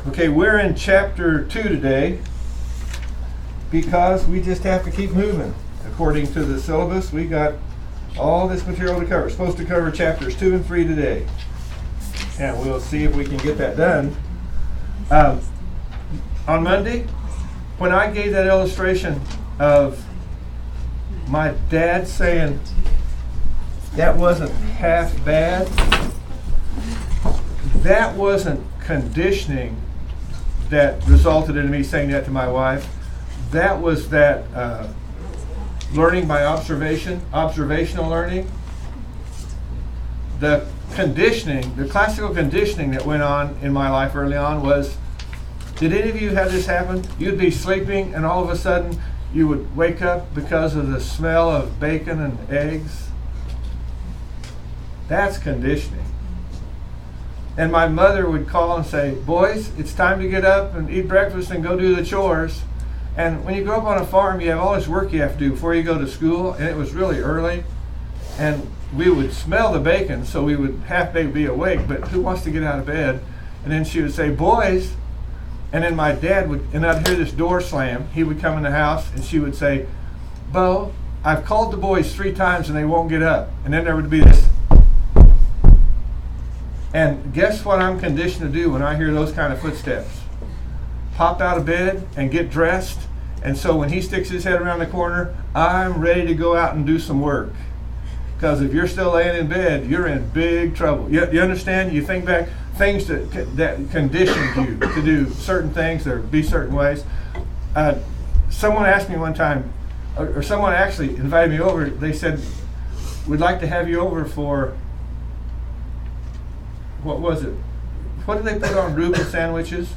Okay, we're in chapter 2 today because we just have to keep moving. According to the syllabus, we got all this material to cover. We're supposed to cover chapters 2 and 3 today. And we'll see if we can get that done. On Monday, when I gave that illustration of my dad saying that wasn't half bad, that wasn't conditioning that resulted in me saying that to my wife. That was that learning by observation, observational learning. The conditioning, the classical conditioning that went on in my life early on was, did any of you have this happen? You'd be sleeping and all of a sudden you would wake up because of the smell of bacon and eggs? That's conditioning. And my mother would call and say, boys, it's time to get up and eat breakfast and go do the chores. And when you grow up on a farm, you have all this work you have to do before you go to school, and it was really early. And we would smell the bacon, so we would half be awake, but who wants to get out of bed? And then she would say, boys, and then my dad would, and I'd hear this door slam. He would come in the house and she would say, Bo, I've called the boys 3 times and they won't get up. And then there would be this. And guess what I'm conditioned to do when I hear those kind of footsteps? Pop out of bed and get dressed. And so when he sticks his head around the corner, I'm ready to go out and do some work. Because if you're still laying in bed, you're in big trouble. You understand? You think back, things that conditioned you to do certain things or be certain ways. Someone asked me one time, or someone actually invited me over. They said, we'd like to have you over for, what was it? What did they put on Reuben sandwiches?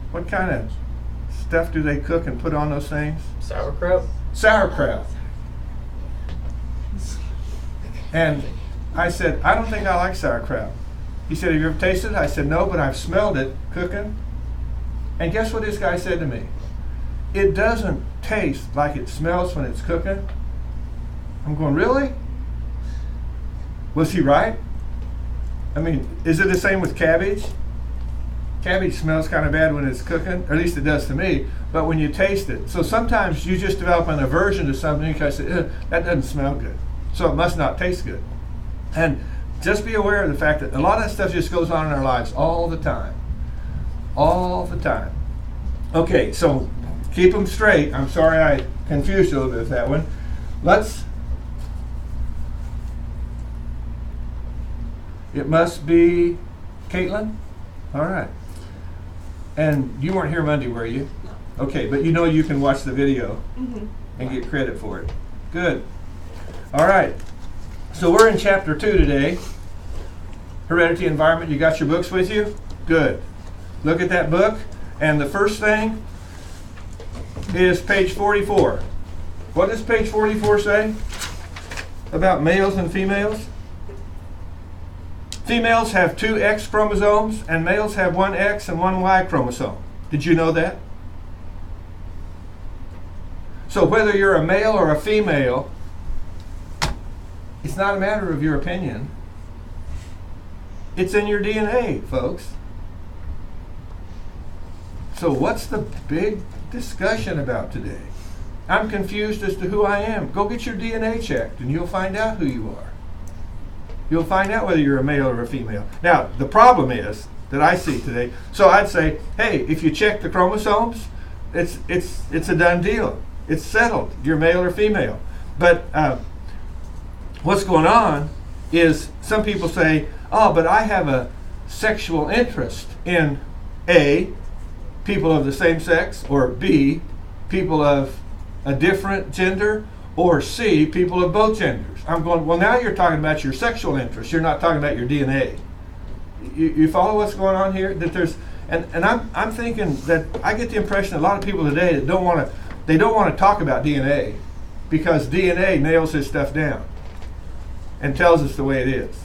What kind of stuff do they cook and put on those things? Sauerkraut. Sauerkraut. And I said, I don't think I like sauerkraut. He said, have you ever tasted it? I said, no, but I've smelled it cooking. And guess what this guy said to me? It doesn't taste like it smells when it's cooking. I'm going, really? Was he right? I mean, is it the same with cabbage? Cabbage smells kind of bad when it's cooking, or at least it does to me, but when you taste it. So sometimes you just develop an aversion to something because that doesn't smell good. So it must not taste good. And just be aware of the fact that a lot of that stuff just goes on in our lives all the time. All the time. Okay, so keep them straight. I'm sorry I confused you a little bit with that one. It must be Caitlin? All right. And you weren't here Monday, were you? No. Okay, but you know you can watch the video and get credit for it. Good. All right. So we're in chapter 2 today. Heredity Environment. You got your books with you? Good. Look at that book. And the first thing is page 44. What does page 44 say about males and females? Females have 2 X chromosomes and males have 1 X and 1 Y chromosome. Did you know that? So whether you're a male or a female, it's not a matter of your opinion. It's in your DNA, folks. So what's the big discussion about today? I'm confused as to who I am. Go get your DNA checked and you'll find out who you are. You'll find out whether you're a male or a female. Now, the problem is that I see today, so I'd say, hey, if you check the chromosomes, it's a done deal. It's settled. You're male or female. But what's going on is some people say, oh, but I have a sexual interest in A, people of the same sex, or B, people of a different gender, or C, people of both genders. I'm going, well, now you're talking about your sexual interest. You're not talking about your DNA. You follow what's going on here? That there's, and I'm thinking that I get the impression a lot of people today that don't want to talk about DNA because DNA nails this stuff down and tells us the way it is.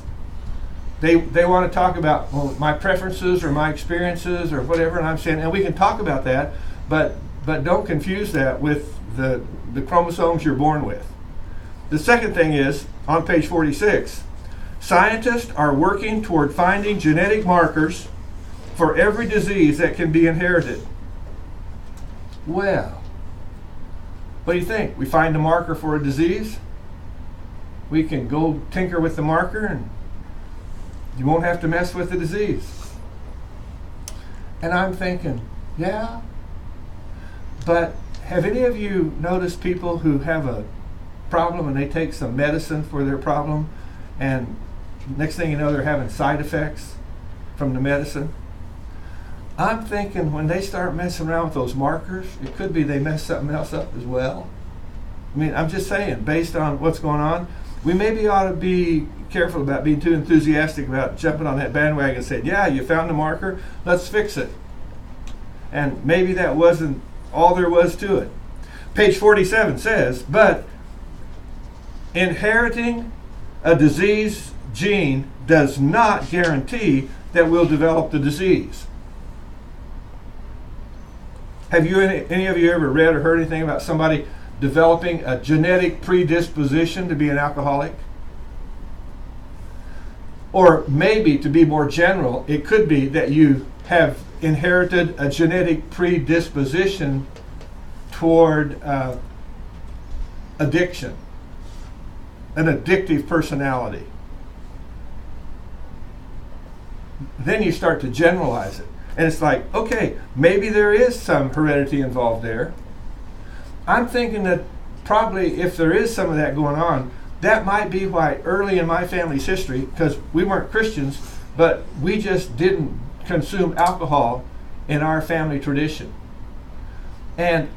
They want to talk about, well, my preferences or my experiences or whatever, and I'm saying, and we can talk about that, but don't confuse that with the chromosomes you're born with. The second thing is, on page 46, Scientists are working toward finding genetic markers for every disease that can be inherited. Well, what do you think? We find a marker for a disease, we can go tinker with the marker and you won't have to mess with the disease. And I'm thinking, yeah, but have any of you noticed people who have a problem and they take some medicine for their problem and next thing you know they're having side effects from the medicine? I'm thinking when they start messing around with those markers, it could be they mess something else up as well. I mean, I'm just saying, based on what's going on, we maybe ought to be careful about being too enthusiastic about jumping on that bandwagon and saying, yeah, you found the marker, let's fix it. And maybe that wasn't all there was to it. Page 47 says, but inheriting a disease gene does not guarantee that we'll develop the disease. Have you any of you ever read or heard anything about somebody developing a genetic predisposition to be an alcoholic? Or maybe, to be more general, it could be that you have inherited a genetic predisposition toward addiction, an addictive personality. Then you start to generalize it. And it's like, okay, maybe there is some heredity involved there. I'm thinking that probably if there is some of that going on, that might be why early in my family's history, because we weren't Christians, but we just didn't consume alcohol in our family tradition. And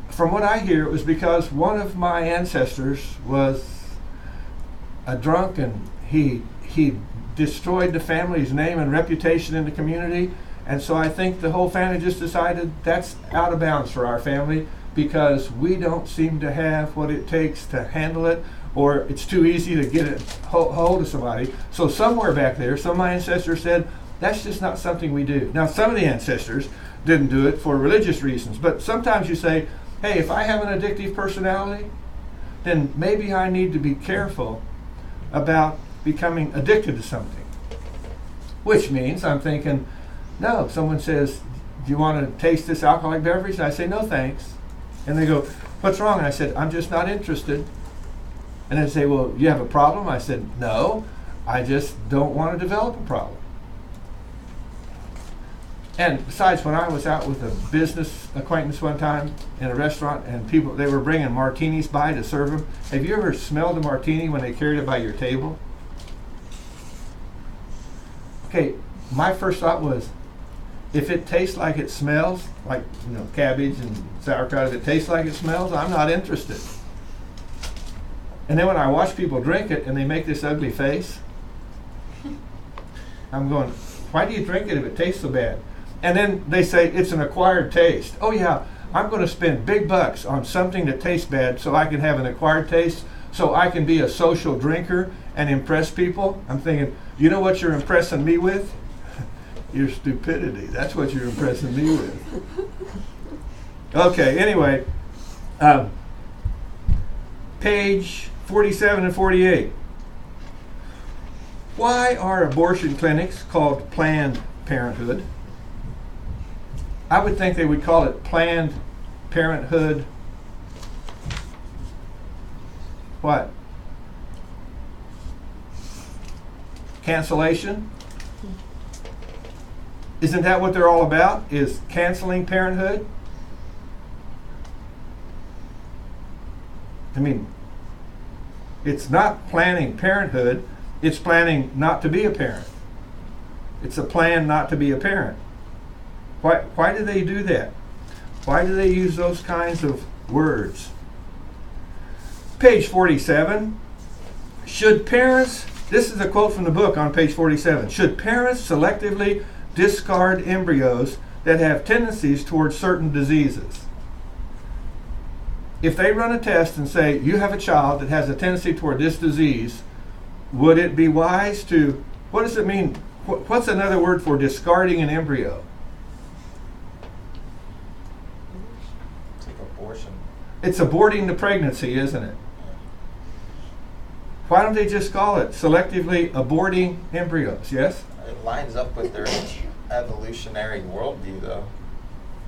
from what I hear, it was because one of my ancestors was a drunk and he destroyed the family's name and reputation in the community. And so I think the whole family just decided that's out of bounds for our family because we don't seem to have what it takes to handle it, or it's too easy to get a hold of somebody. So somewhere back there, some of my ancestors said, that's just not something we do. Now, some of the ancestors didn't do it for religious reasons, but sometimes you say, hey, if I have an addictive personality, then maybe I need to be careful about becoming addicted to something. Which means I'm thinking, no, someone says, do you want to taste this alcoholic beverage? And I say, no, thanks. And they go, what's wrong? And I said, I'm just not interested. And they say, well, you have a problem? I said, no, I just don't want to develop a problem. And besides, when I was out with a business acquaintance one time in a restaurant and people, they were bringing martinis by to serve them. Have you ever smelled a martini when they carried it by your table? Okay, my first thought was, if it tastes like it smells, like cabbage and sauerkraut, if it tastes like it smells, I'm not interested. And then when I watch people drink it and they make this ugly face, I'm going, why do you drink it if it tastes so bad? And then they say it's an acquired taste. Oh yeah, I'm going to spend big bucks on something that tastes bad so I can have an acquired taste, so I can be a social drinker and impress people. I'm thinking, you know what you're impressing me with? Your stupidity. That's what you're impressing me with. Okay, anyway, page 47 and 48. Why are abortion clinics called Planned Parenthood? I would think they would call it Planned Parenthood. What? Cancellation? Isn't that what they're all about? Is canceling parenthood? I mean, it's not planning parenthood, it's planning not to be a parent. It's a plan not to be a parent. Why do they do that? Why do they use those kinds of words? Page 47. Should parents, this is a quote from the book on page 47, should parents selectively discard embryos that have tendencies towards certain diseases? If they run a test and say, you have a child that has a tendency toward this disease, would it be wise to, what does it mean? What's another word for discarding an embryo? It's like abortion. It's aborting the pregnancy, isn't it? Why don't they just call it selectively aborting embryos? Yes? It lines up with their evolutionary worldview, though,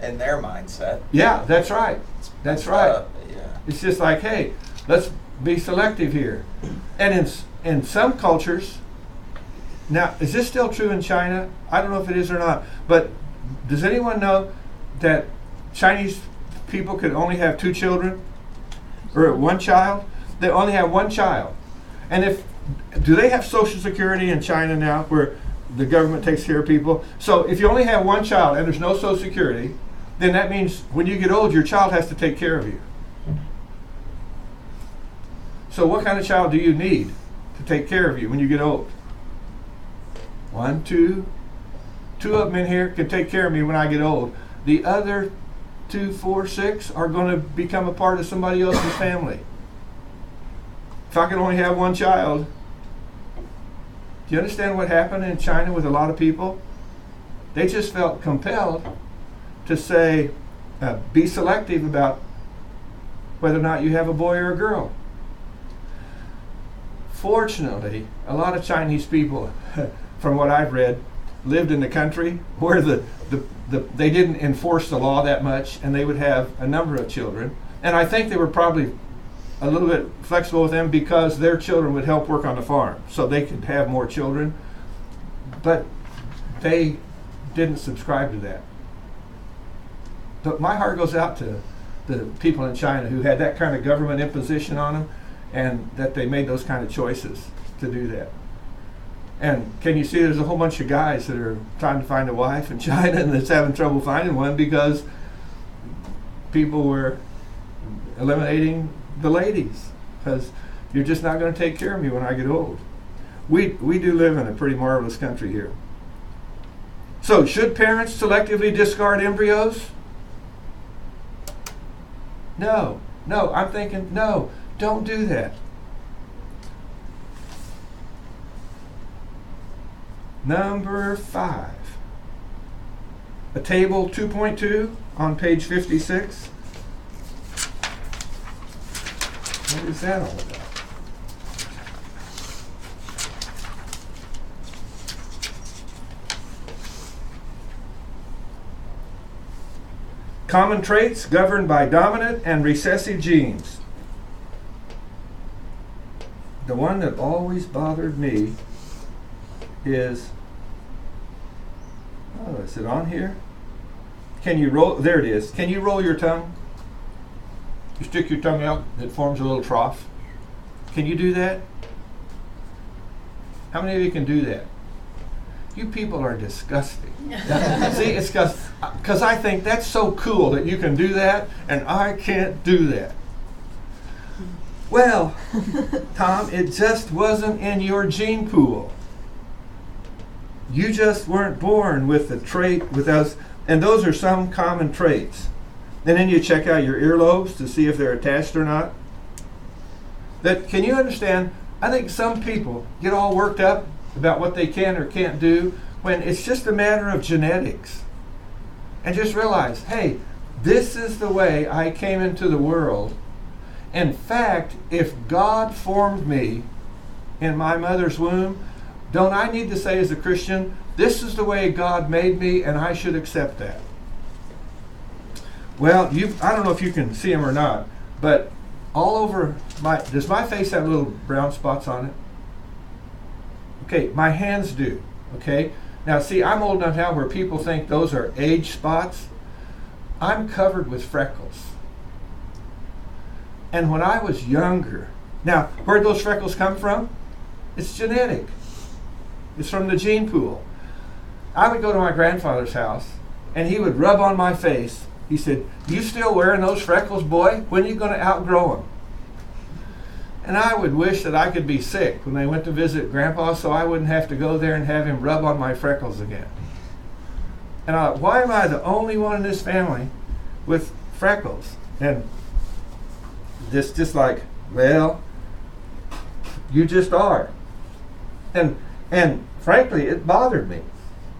and their mindset. Yeah, that's right. That's right. Yeah. It's just like, hey, let's be selective here. And in some cultures, now, is this still true in China? I don't know if it is or not, but does anyone know that Chinese people could only have 2 children? Or 1 child? They only have 1 child. And do they have Social Security in China now where the government takes care of people? So if you only have 1 child and there's no Social Security, then that means when you get old, your child has to take care of you. So what kind of child do you need to take care of you when you get old? 1, 2. 2 of them in here can take care of me when I get old. The other 2, 4, 6 are going to become a part of somebody else's family. If I can only have 1 child, do you understand what happened in China with a lot of people? They just felt compelled to say, be selective about whether or not you have a boy or a girl. Fortunately, a lot of Chinese people, from what I've read, lived in the country where they didn't enforce the law that much, and they would have a number of children. And I think they were probably a little bit flexible with them because their children would help work on the farm, so they could have more children. But they didn't subscribe to that. But my heart goes out to the people in China who had that kind of government imposition on them, and that they made those kind of choices to do that. And can you see there's a whole bunch of guys that are trying to find a wife in China and that's having trouble finding one because people were eliminating the ladies because you're just not going to take care of me when I get old. We do live in a pretty marvelous country here. So should parents selectively discard embryos? No, I'm thinking, no, don't do that. Number 5. A table 2.2 on page 56. What is that all about? Common traits governed by dominant and recessive genes. The one that always bothered me is, is it on here? Can you roll, there it is. Can you roll your tongue? You stick your tongue out, it forms a little trough. Can you do that? How many of you can do that? You people are disgusting. See, it's because I think that's so cool that you can do that and I can't do that. Well, Tom, it just wasn't in your gene pool. You just weren't born with the trait with us, and those are some common traits. And then you check out your earlobes to see if they're attached or not. Can you understand? I think some people get all worked up about what they can or can't do when it's just a matter of genetics. And just realize, hey, this is the way I came into the world. In fact, if God formed me in my mother's womb, don't I need to say as a Christian, this is the way God made me and I should accept that? Well, I don't know if you can see them or not, but all over does my face have little brown spots on it? Okay, my hands do, okay? Now see, I'm old enough now where people think those are age spots. I'm covered with freckles. And when I was younger, now, where'd those freckles come from? It's genetic. It's from the gene pool. I would go to my grandfather's house, and he would rub on my face. He said, "You still wearing those freckles, boy? When are you going to outgrow them?" And I would wish that I could be sick when they went to visit Grandpa so I wouldn't have to go there and have him rub on my freckles again. And I thought, why am I the only one in this family with freckles? And this just like, well, you just are. And frankly, it bothered me.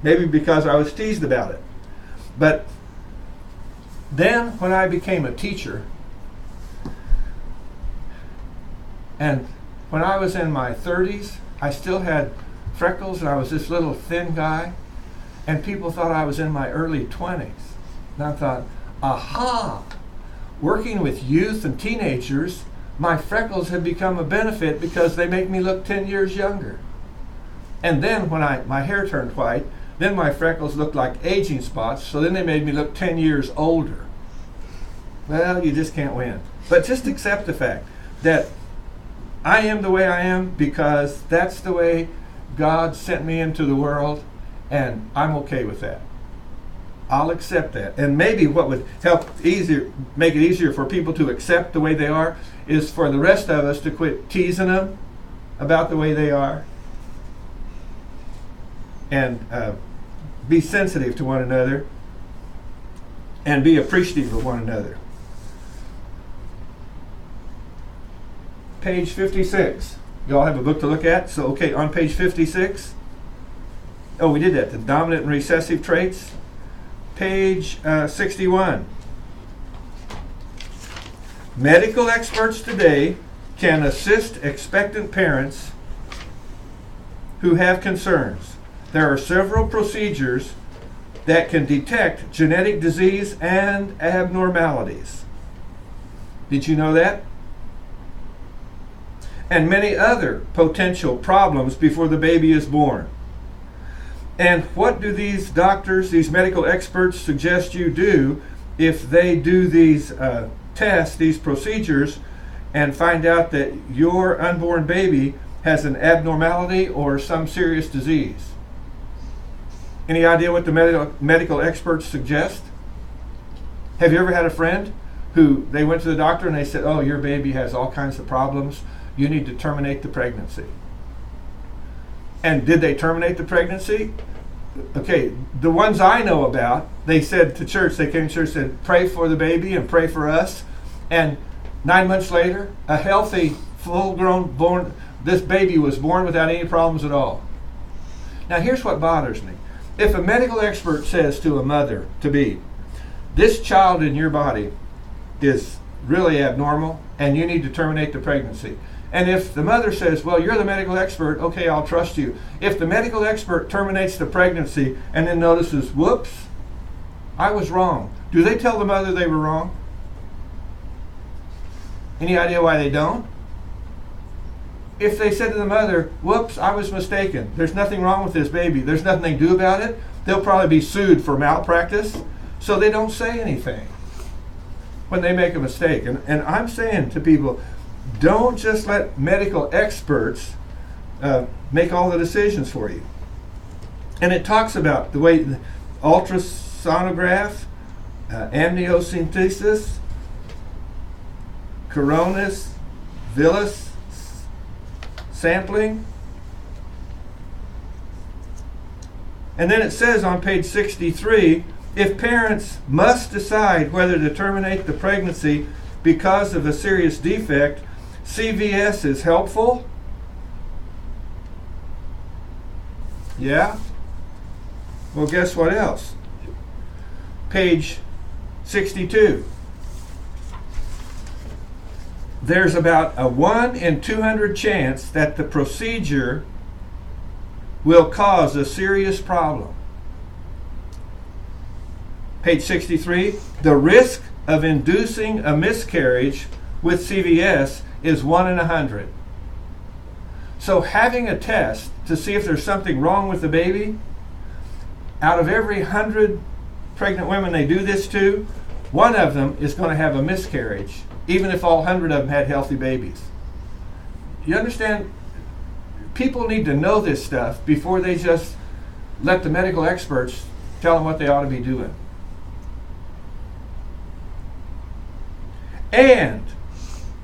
Maybe because I was teased about it. But then when I became a teacher, and when I was in my 30s, I still had freckles and I was this little thin guy, and people thought I was in my early 20s. And I thought, aha, working with youth and teenagers, my freckles have become a benefit because they make me look 10 years younger. And then when my hair turned white, then my freckles looked like aging spots, so then they made me look 10 years older. Well, you just can't win. But just accept the fact that I am the way I am because that's the way God sent me into the world, and I'm okay with that. I'll accept that. And maybe what would make it easier for people to accept the way they are is for the rest of us to quit teasing them about the way they are and be sensitive to one another and be appreciative of one another. Page 56. You all have a book to look at? So, okay, on page 56. Oh, we did that. The dominant and recessive traits. Page 61. Medical experts today can assist expectant parents who have concerns. There are several procedures that can detect genetic disease and abnormalities. Did you know that? And many other potential problems before the baby is born. And what do these doctors, these medical experts suggest you do if they do these tests, these procedures, and find out that your unborn baby has an abnormality or some serious disease? Any idea what the medical experts suggest? Have you ever had a friend who they went to the doctor and they said, oh, your baby has all kinds of problems, you need to terminate the pregnancy? And did they terminate the pregnancy? Okay, the ones I know about, they said to church, they came to church and said, pray for the baby and pray for us. And 9 months later, a healthy, full-grown, this baby was born without any problems at all. Now here's what bothers me. If a medical expert says to a mother-to-be, this child in your body is really abnormal and you need to terminate the pregnancy. And if the mother says, well, you're the medical expert, okay, I'll trust you. If the medical expert terminates the pregnancy and then notices, whoops, I was wrong, do they tell the mother they were wrong? Any idea why they don't? If they said to the mother, whoops, I was mistaken, there's nothing wrong with this baby, there's nothing they can do about it, they'll probably be sued for malpractice, so they don't say anything when they make a mistake. And I'm saying to people, don't just let medical experts make all the decisions for you. And it talks about the way ultrasonograph, amniocentesis, coronis, villus, sampling. And then it says on page 63, if parents must decide whether to terminate the pregnancy because of a serious defect, CVS is helpful. Yeah? Well, guess what else? Page 62. There's about a 1 in 200 chance that the procedure will cause a serious problem. Page 63. The risk of inducing a miscarriage with CVS is 1 in 100. So having a test to see if there's something wrong with the baby, out of every 100 pregnant women they do this to, one of them is going to have a miscarriage, even if all 100 of them had healthy babies. You understand? People need to know this stuff before they just let the medical experts tell them what they ought to be doing. And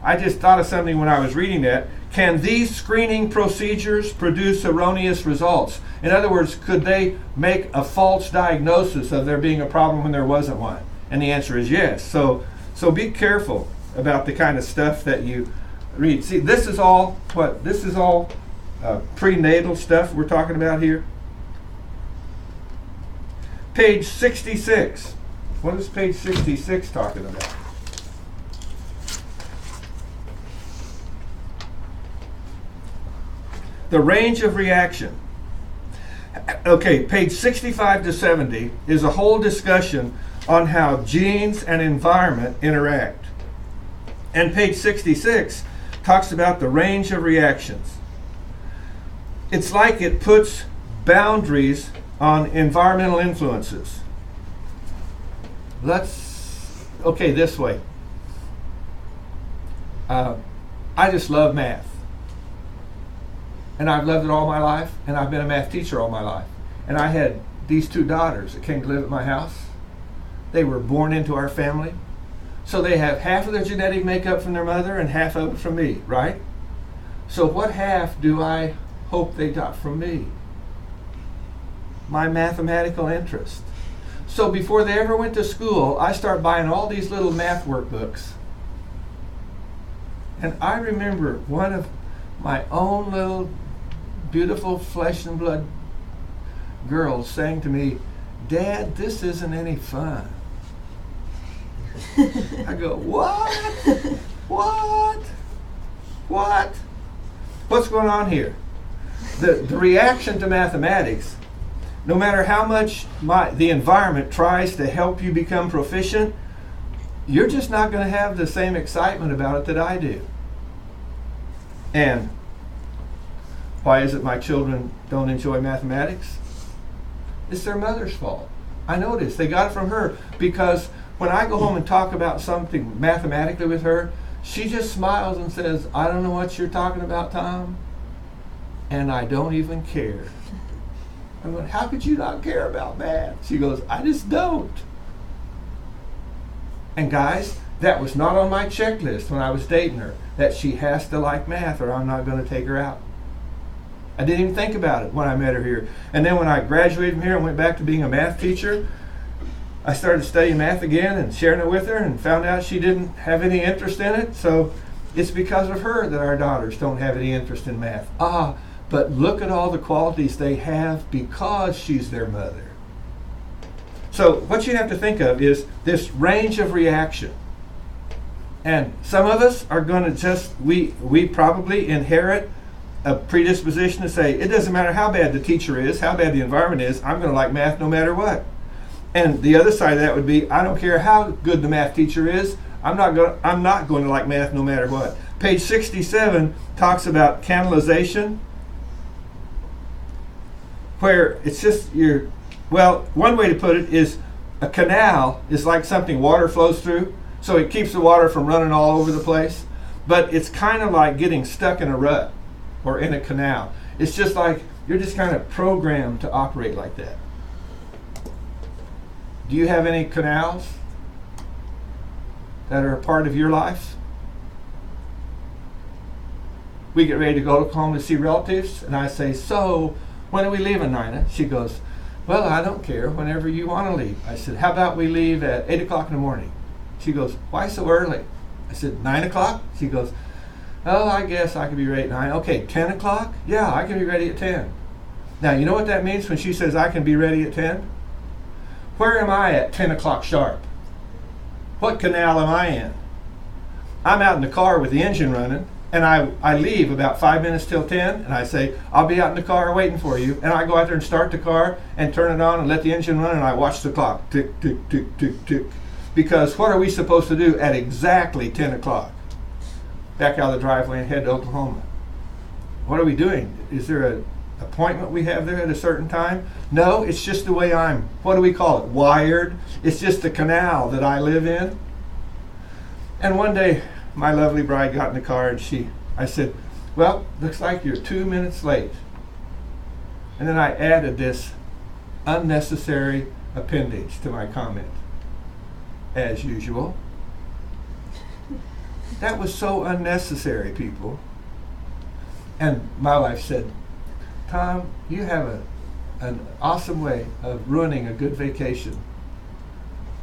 I just thought of something when I was reading that. Can these screening procedures produce erroneous results? In other words, could they make a false diagnosis of there being a problem when there wasn't one? And the answer is yes. So be careful about the kind of stuff that you read. See, this is all prenatal stuff we're talking about here. Page 66. What is page 66 talking about? The range of reaction. Okay, page 65 to 70 is a whole discussion on how genes and environment interact. And page 66 talks about the range of reactions. It's like it puts boundaries on environmental influences. This way. I just love math. And I've loved it all my life, and I've been a math teacher all my life. And I had these two daughters that came to live at my house. They were born into our family. So they have half of their genetic makeup from their mother and half of it from me, right? So what half do I hope they got from me? My mathematical interest. So before they ever went to school, I start buying all these little math workbooks. And I remember one of my own little beautiful flesh and blood girls saying to me, "Dad, this isn't any fun." I go, what? What? What's going on here? The reaction to mathematics, no matter how much the environment tries to help you become proficient, you're just not going to have the same excitement about it that I do. And why is it my children don't enjoy mathematics? It's their mother's fault. I noticed they got it from her, because when I go home and talk about something mathematically with her, she just smiles and says, "I don't know what you're talking about, Tom, and I don't even care." I'm going, "How could you not care about math?" She goes, "I just don't." And guys, that was not on my checklist when I was dating her, that she has to like math or I'm not going to take her out. I didn't even think about it when I met her here. And then when I graduated from here and went back to being a math teacher, I started studying math again and sharing it with her, and found out she didn't have any interest in it. So it's because of her that our daughters don't have any interest in math. But look at all the qualities they have because she's their mother. So what you have to think of is this range of reaction. And some of us are going to we probably inherit a predisposition to say, it doesn't matter how bad the teacher is, how bad the environment is, I'm going to like math no matter what. And the other side of that would be, I don't care how good the math teacher is, I'm not going to like math no matter what. Page 67 talks about canalization, where it's just one way to put it is a canal is like something water flows through, so it keeps the water from running all over the place. But it's kind of like getting stuck in a rut or in a canal. It's just like you're just kind of programmed to operate like that. Do you have any canals that are a part of your life? We get ready to go home to see relatives, and I say, "So, when are we leaving, Nina?" She goes, "Well, I don't care, whenever you want to leave." I said, "How about we leave at 8 o'clock in the morning?" She goes, "Why so early?" I said, 9 o'clock? She goes, "Oh, I guess I could be ready at 9. Okay, 10 o'clock? Yeah, I can be ready at 10. Now, you know what that means when she says I can be ready at 10? Where am I at 10 o'clock sharp? What canal am I in? I'm out in the car with the engine running, and I leave about 5 minutes till 10, and I say, "I'll be out in the car waiting for you." And I go out there and start the car and turn it on and let the engine run, and I watch the clock. Tick, tick, tick, tick, tick. Because what are we supposed to do at exactly 10 o'clock? Back out of the driveway and head to Oklahoma. What are we doing? Is there an appointment we have there at a certain time? No, it's just the way I'm, what do we call it, wired. It's just the canal that I live in. And one day, my lovely bride got in the car, and I said, "Well, looks like you're 2 minutes late." And then I added this unnecessary appendage to my comment. As usual. That was so unnecessary, people. And my wife said, "Tom, you have an awesome way of ruining a good vacation."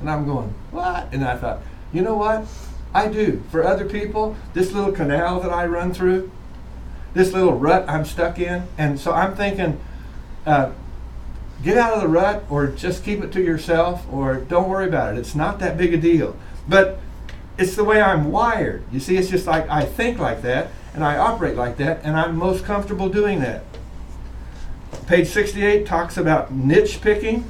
And I'm going, "What?" And I thought, you know what? I do. For other people, this little canal that I run through, this little rut I'm stuck in, and so I'm thinking, get out of the rut, or just keep it to yourself, or don't worry about it. It's not that big a deal. But it's the way I'm wired. You see, it's just like I think like that, and I operate like that, and I'm most comfortable doing that. Page 68 talks about niche picking.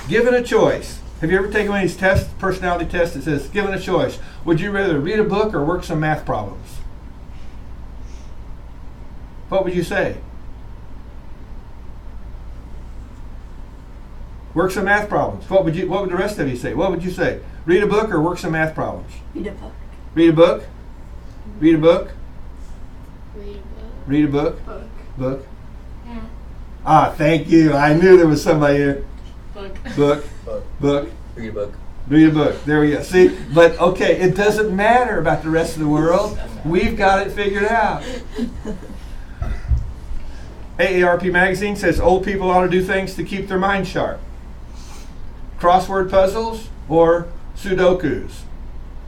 Given a choice. Have you ever taken one of these tests, personality tests that says, given a choice, would you rather read a book or work some math problems? What would you say? Work some math problems. What would the rest of you say? What would you say? Read a book or work some math problems? Read a book. Read a book? Read a book? Read a book. Read a book? Book. Book? Yeah. Ah, thank you. I knew there was somebody here. Book. Book? Book. Book? Read a book. Read a book. There we go. See? But okay, it doesn't matter about the rest of the world. We've got it figured out. AARP magazine says old people ought to do things to keep their mind sharp. Crossword puzzles or Sudokus.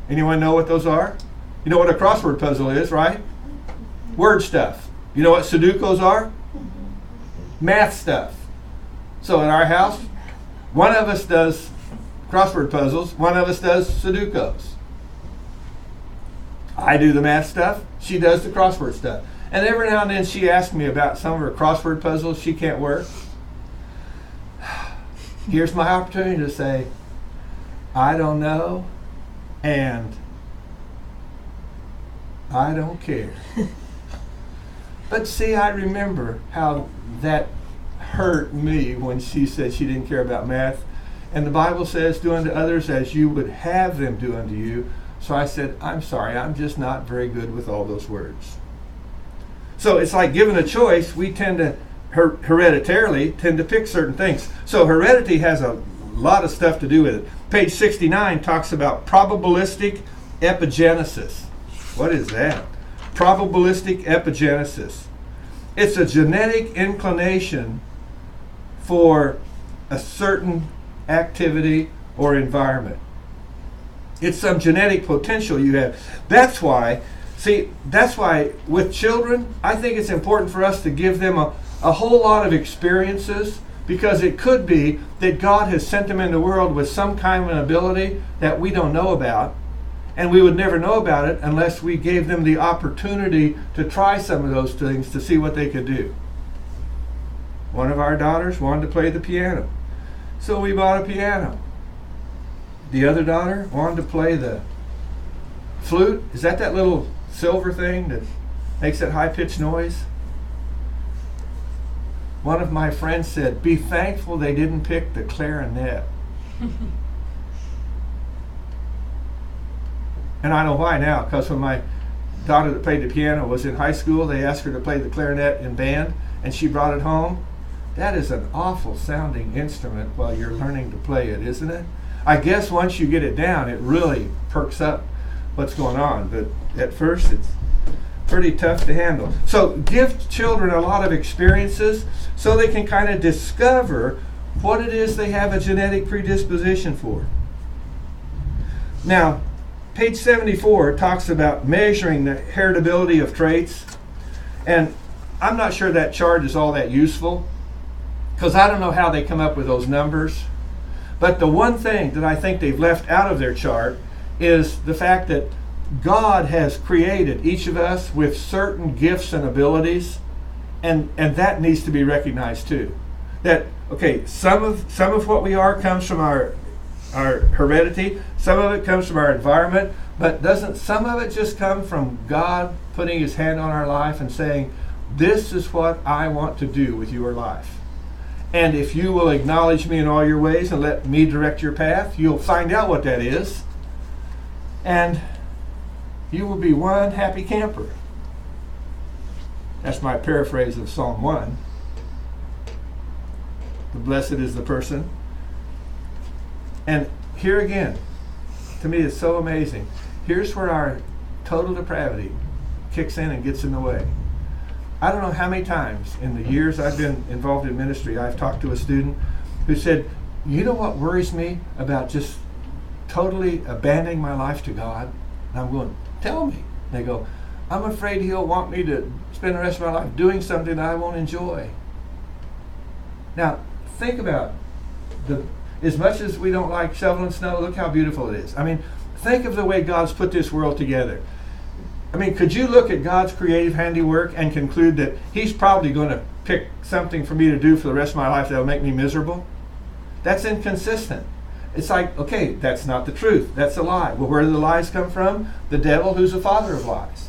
Anyone know what those are? You know what a crossword puzzle is, right? Word stuff. You know what Sudokus are? Math stuff. So in our house, one of us does crossword puzzles, one of us does Sudokus. I do the math stuff, she does the crossword stuff. And every now and then she asks me about some of her crossword puzzles she can't work. Here's my opportunity to say, I don't know, and I don't care. But see, I remember how that hurt me when she said she didn't care about math. And the Bible says, do unto others as you would have them do unto you. So I said, I'm sorry, I'm just not very good with all those words. So it's like given a choice, we tend to hereditarily tend to pick certain things. So heredity has a lot of stuff to do with it. Page 69 talks about probabilistic epigenesis. What is that? Probabilistic epigenesis. It's a genetic inclination for a certain activity or environment. It's some genetic potential you have. That's why with children, I think it's important for us to give them a whole lot of experiences, because it could be that God has sent them in the world with some kind of an ability that we don't know about, and we would never know about it unless we gave them the opportunity to try some of those things to see what they could do. One of our daughters wanted to play the piano, so we bought a piano. The other daughter wanted to play the flute. Is that little silver thing that makes that high-pitched noise? One of my friends said, be thankful they didn't pick the clarinet. And I know why now, because when my daughter that played the piano was in high school, they asked her to play the clarinet in band, and she brought it home. That is an awful sounding instrument while you're learning to play it, isn't it? I guess once you get it down, it really perks up what's going on, but at first it's pretty tough to handle. So give children a lot of experiences so they can kind of discover what it is they have a genetic predisposition for. Now, page 74 talks about measuring the heritability of traits, and I'm not sure that chart is all that useful, because I don't know how they come up with those numbers. But the one thing that I think they've left out of their chart is the fact that God has created each of us with certain gifts and abilities, and that needs to be recognized too. That, okay, some of what we are comes from our heredity, some of it comes from our environment, but doesn't some of it just come from God putting his hand on our life and saying, this is what I want to do with your life. And if you will acknowledge me in all your ways and let me direct your path, you'll find out what that is. And you will be one happy camper. That's my paraphrase of Psalm 1. The blessed is the person. And here again, to me it's so amazing. Here's where our total depravity kicks in and gets in the way. I don't know how many times in the years I've been involved in ministry, I've talked to a student who said, you know what worries me about just totally abandoning my life to God? And I'm going, tell me. And they go, I'm afraid he'll want me to spend the rest of my life doing something that I won't enjoy. Now, think about as much as we don't like shoveling snow, look how beautiful it is. I mean, think of the way God's put this world together. I mean, could you look at God's creative handiwork and conclude that He's probably going to pick something for me to do for the rest of my life that'll make me miserable? That's inconsistent. It's like, okay, that's not the truth. That's a lie. Well, where do the lies come from? The devil, who's the father of lies.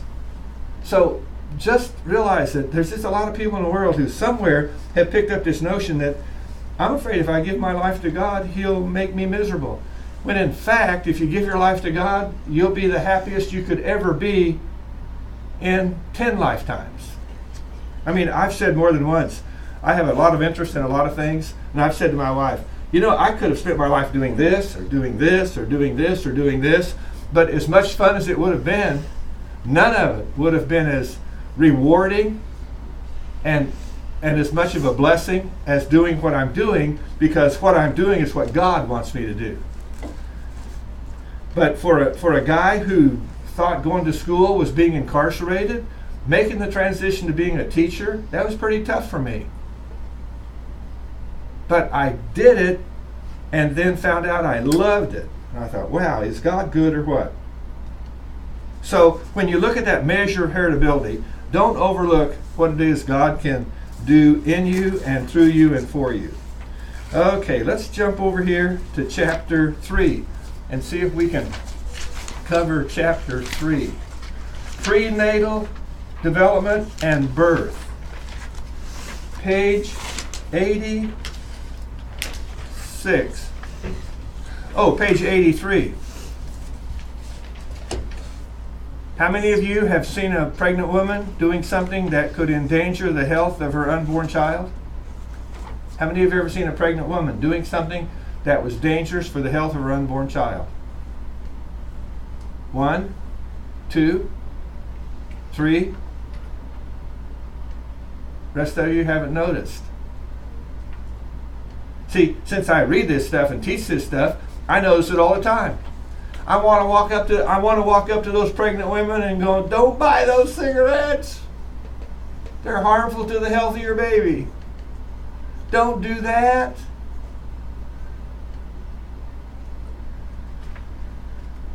So just realize that there's just a lot of people in the world who somewhere have picked up this notion that I'm afraid if I give my life to God, He'll make me miserable. When in fact, if you give your life to God, you'll be the happiest you could ever be in 10 lifetimes. I mean, I've said more than once, I have a lot of interest in a lot of things, and I've said to my wife, you know, I could have spent my life doing this, or doing this, or doing this, or doing this, but as much fun as it would have been, none of it would have been as rewarding and as much of a blessing as doing what I'm doing, because what I'm doing is what God wants me to do. But for a guy who thought going to school was being incarcerated, making the transition to being a teacher, that was pretty tough for me. But I did it and then found out I loved it. And I thought, wow, is God good or what? So when you look at that measure of heritability, don't overlook what it is God can do in you and through you and for you. Okay, let's jump over here to chapter 3 and see if we can cover chapter 3. Prenatal development and birth. Page 86. Oh, page 83. How many of you have seen a pregnant woman doing something that could endanger the health of her unborn child? How many of you have ever seen a pregnant woman doing something that was dangerous for the health of her unborn child? 1, 2, 3. Rest of you haven't noticed. See, since I read this stuff and teach this stuff, I notice it all the time. I want to walk up to those pregnant women and go, don't buy those cigarettes. They're harmful to the health of your baby. Don't do that.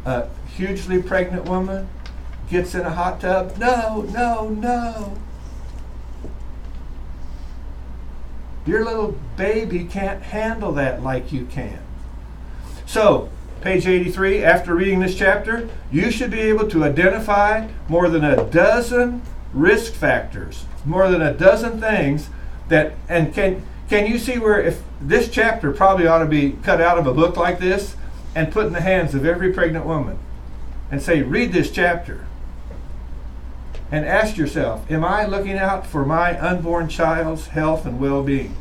A hugely pregnant woman gets in a hot tub. No, no, no. Your little baby can't handle that like you can. So, page 83, after reading this chapter, you should be able to identify more than a dozen risk factors, more than a dozen things that, and can you see where if this chapter probably ought to be cut out of a book like this and put in the hands of every pregnant woman and say, read this chapter and ask yourself, am I looking out for my unborn child's health and well-being?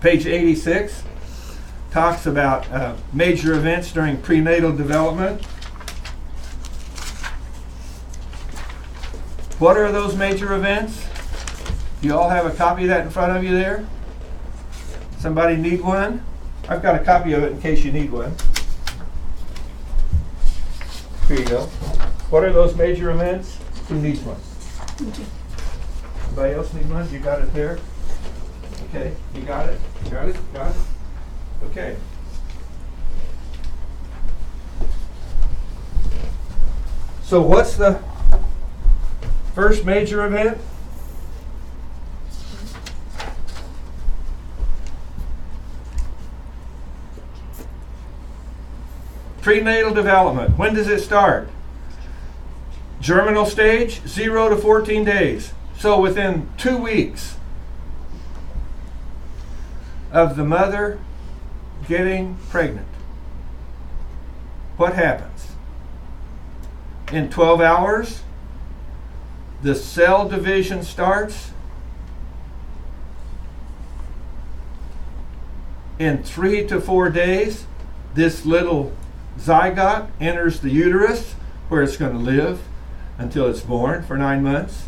Page 86 talks about major events during prenatal development. What are those major events? You all have a copy of that in front of you there? Somebody need one? I've got a copy of it in case you need one. Here you go. What are those major events? Who needs one? Anybody else need one? You got it there? Okay, you got it? Got it? Got it? Okay. So what's the first major event? Prenatal development. When does it start? Germinal stage, 0 to 14 days. So within 2 weeks of the mother getting pregnant, what happens? In 12 hours, the cell division starts. In 3 to 4 days, this little zygote enters the uterus where it's going to live until it's born for 9 months.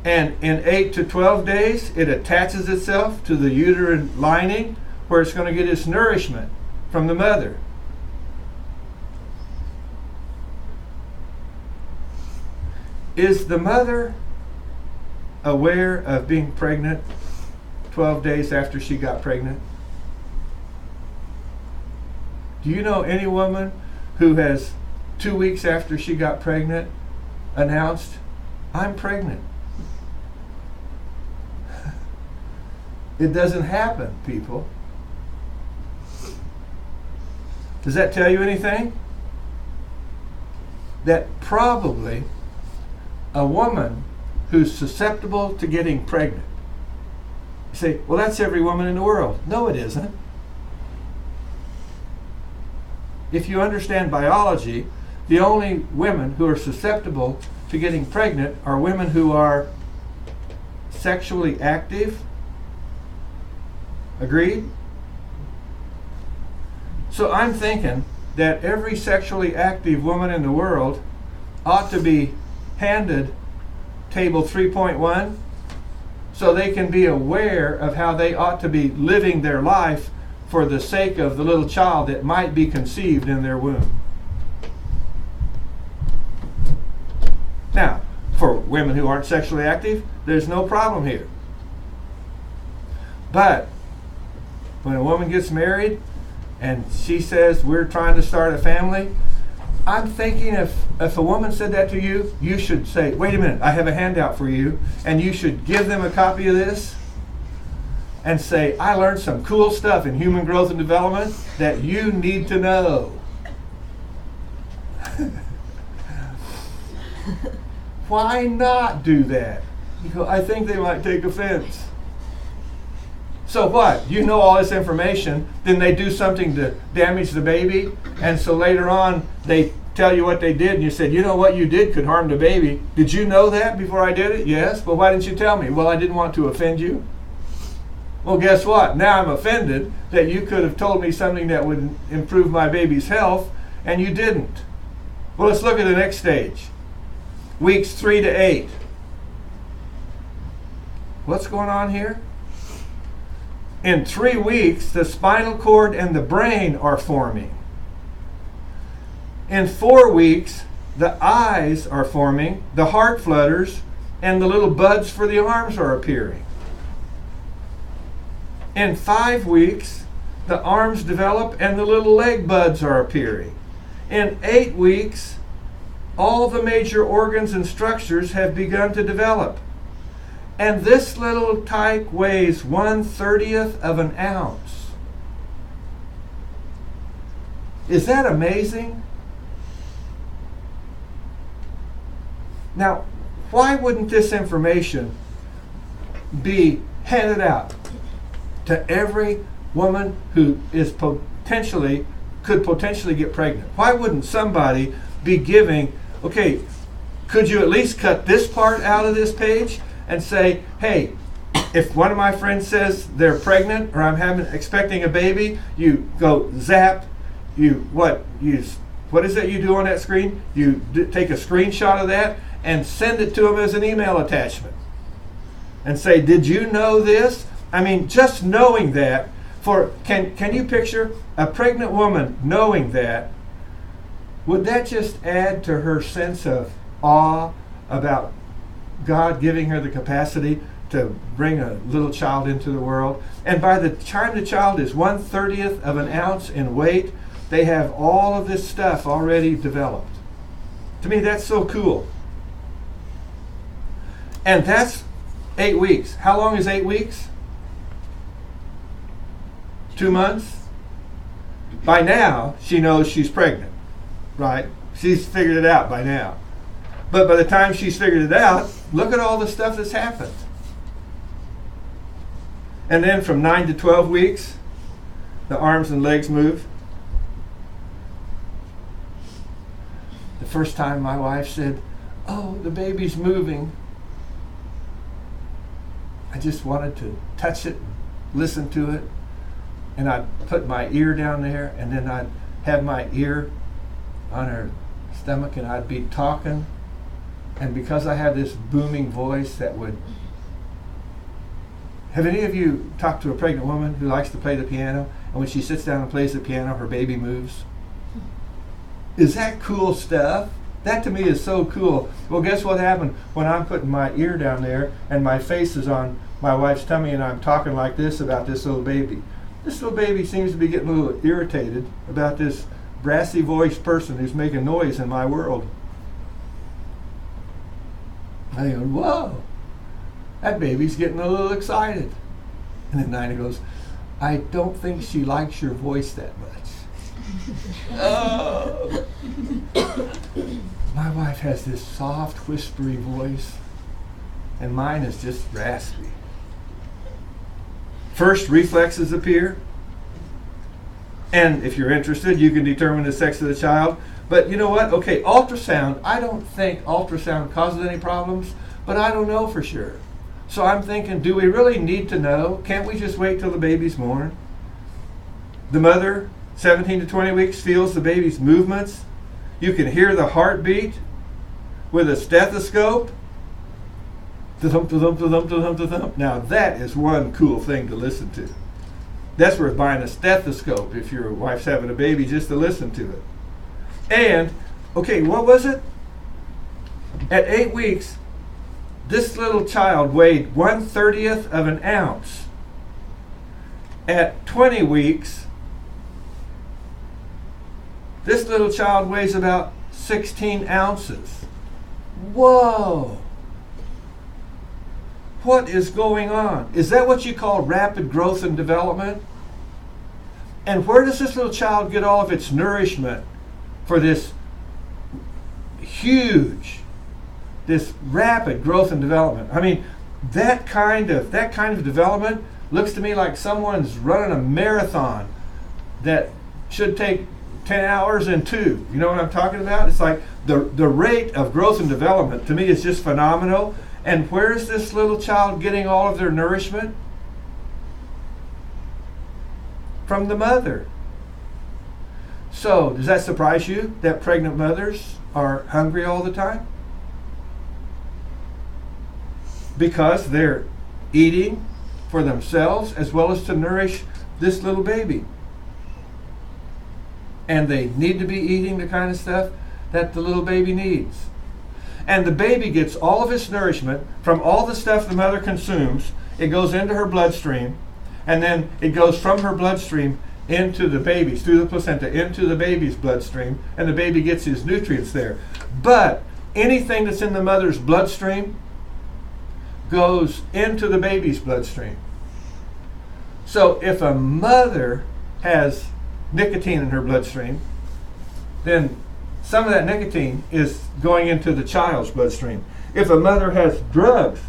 And in 8 to 12 days, it attaches itself to the uterine lining where it's going to get its nourishment from the mother. Is the mother aware of being pregnant 12 days after she got pregnant? Do you know any woman who has 2 weeks after she got pregnant announced, I'm pregnant. It doesn't happen, people. Does that tell you anything? That probably a woman who's susceptible to getting pregnant. You say, well, that's every woman in the world. No, it isn't. If you understand biology, the only women who are susceptible to getting pregnant are women who are sexually active. Agreed? So I'm thinking that every sexually active woman in the world ought to be handed table 3.1 so they can be aware of how they ought to be living their life for the sake of the little child that might be conceived in their womb. Now, for women who aren't sexually active, there's no problem here. But when a woman gets married and she says, we're trying to start a family, I'm thinking if a woman said that to you, you should say, wait a minute, I have a handout for you, and you should give them a copy of this and say, I learned some cool stuff in human growth and development that you need to know. Why not do that? Because I think they might take offense. So what? You know all this information, then they do something to damage the baby, and so later on they tell you what they did, and you said, you know what you did could harm the baby. Did you know that before I did it? Yes. Well, why didn't you tell me? Well, I didn't want to offend you. Well, guess what? Now I'm offended that you could have told me something that would improve my baby's health, and you didn't. Well, let's look at the next stage. Weeks 3 to 8. What's going on here? In 3 weeks, the spinal cord and the brain are forming. In 4 weeks, the eyes are forming, the heart flutters, and the little buds for the arms are appearing. In 5 weeks, the arms develop and the little leg buds are appearing. In 8 weeks, all the major organs and structures have begun to develop. And this little tyke weighs 1/30th of an ounce. Is that amazing? Now, why wouldn't this information be handed out to every woman who is could potentially get pregnant? Why wouldn't somebody be giving, okay, could you at least cut this part out of this page and say, hey, if one of my friends says they're pregnant or I'm expecting a baby, you go zap, what is it you do on that screen? You take a screenshot of that and send it to them as an email attachment and say, did you know this? I mean, just knowing that, can you picture a pregnant woman knowing that? Would that just add to her sense of awe about God giving her the capacity to bring a little child into the world? And by the time the child is 1/30th of an ounce in weight, they have all of this stuff already developed. To me, that's so cool. And that's 8 weeks. How long is 8 weeks? 2 months? By now, she knows she's pregnant, right? She's figured it out by now. But by the time she's figured it out, look at all the stuff that's happened. And then from 9 to 12 weeks, the arms and legs move. The first time my wife said, oh, the baby's moving, I just wanted to touch it, listen to it, and I'd put my ear down there, and then I'd have my ear on her stomach, and I'd be talking. And because I have this booming voice that would... Have any of you talked to a pregnant woman who likes to play the piano, and when she sits down and plays the piano, her baby moves? Is that cool stuff? That to me is so cool. Well, guess what happened when I'm putting my ear down there and my face is on my wife's tummy and I'm talking like this about this little baby? This little baby seems to be getting a little irritated about this brassy voiced person who's making noise in my world. I go, whoa, that baby's getting a little excited. And then Nina goes, I don't think she likes your voice that much. Oh. My wife has this soft, whispery voice, and mine is just raspy. First, reflexes appear. And if you're interested, you can determine the sex of the child. But you know what? Okay, ultrasound, I don't think ultrasound causes any problems, but I don't know for sure. So I'm thinking, do we really need to know? Can't we just wait till the baby's born? The mother, 17 to 20 weeks, feels the baby's movements. You can hear the heartbeat with a stethoscope. Thump, thump, thump, thump, thump. Now that is one cool thing to listen to. That's worth buying a stethoscope if your wife's having a baby, just to listen to it. And, okay, what was it? At 8 weeks, this little child weighed 1/30th of an ounce. At 20 weeks, this little child weighs about 16 ounces. Whoa! What is going on? Is that what you call rapid growth and development? And where does this little child get all of its nourishment for this huge, this rapid growth and development? I mean, that kind of development looks to me like someone's running a marathon that should take 10 hours and 2. You know what I'm talking about? It's like the rate of growth and development to me is just phenomenal. And where is this little child getting all of their nourishment? From the mother. So, does that surprise you that pregnant mothers are hungry all the time? Because they're eating for themselves as well as to nourish this little baby. And they need to be eating the kind of stuff that the little baby needs. And the baby gets all of its nourishment from all the stuff the mother consumes. It goes into her bloodstream, and then it goes from her bloodstream into the baby's, through the placenta, into the baby's bloodstream, and the baby gets his nutrients there. But anything that's in the mother's bloodstream goes into the baby's bloodstream. So if a mother has nicotine in her bloodstream, then some of that nicotine is going into the child's bloodstream. If a mother has drugs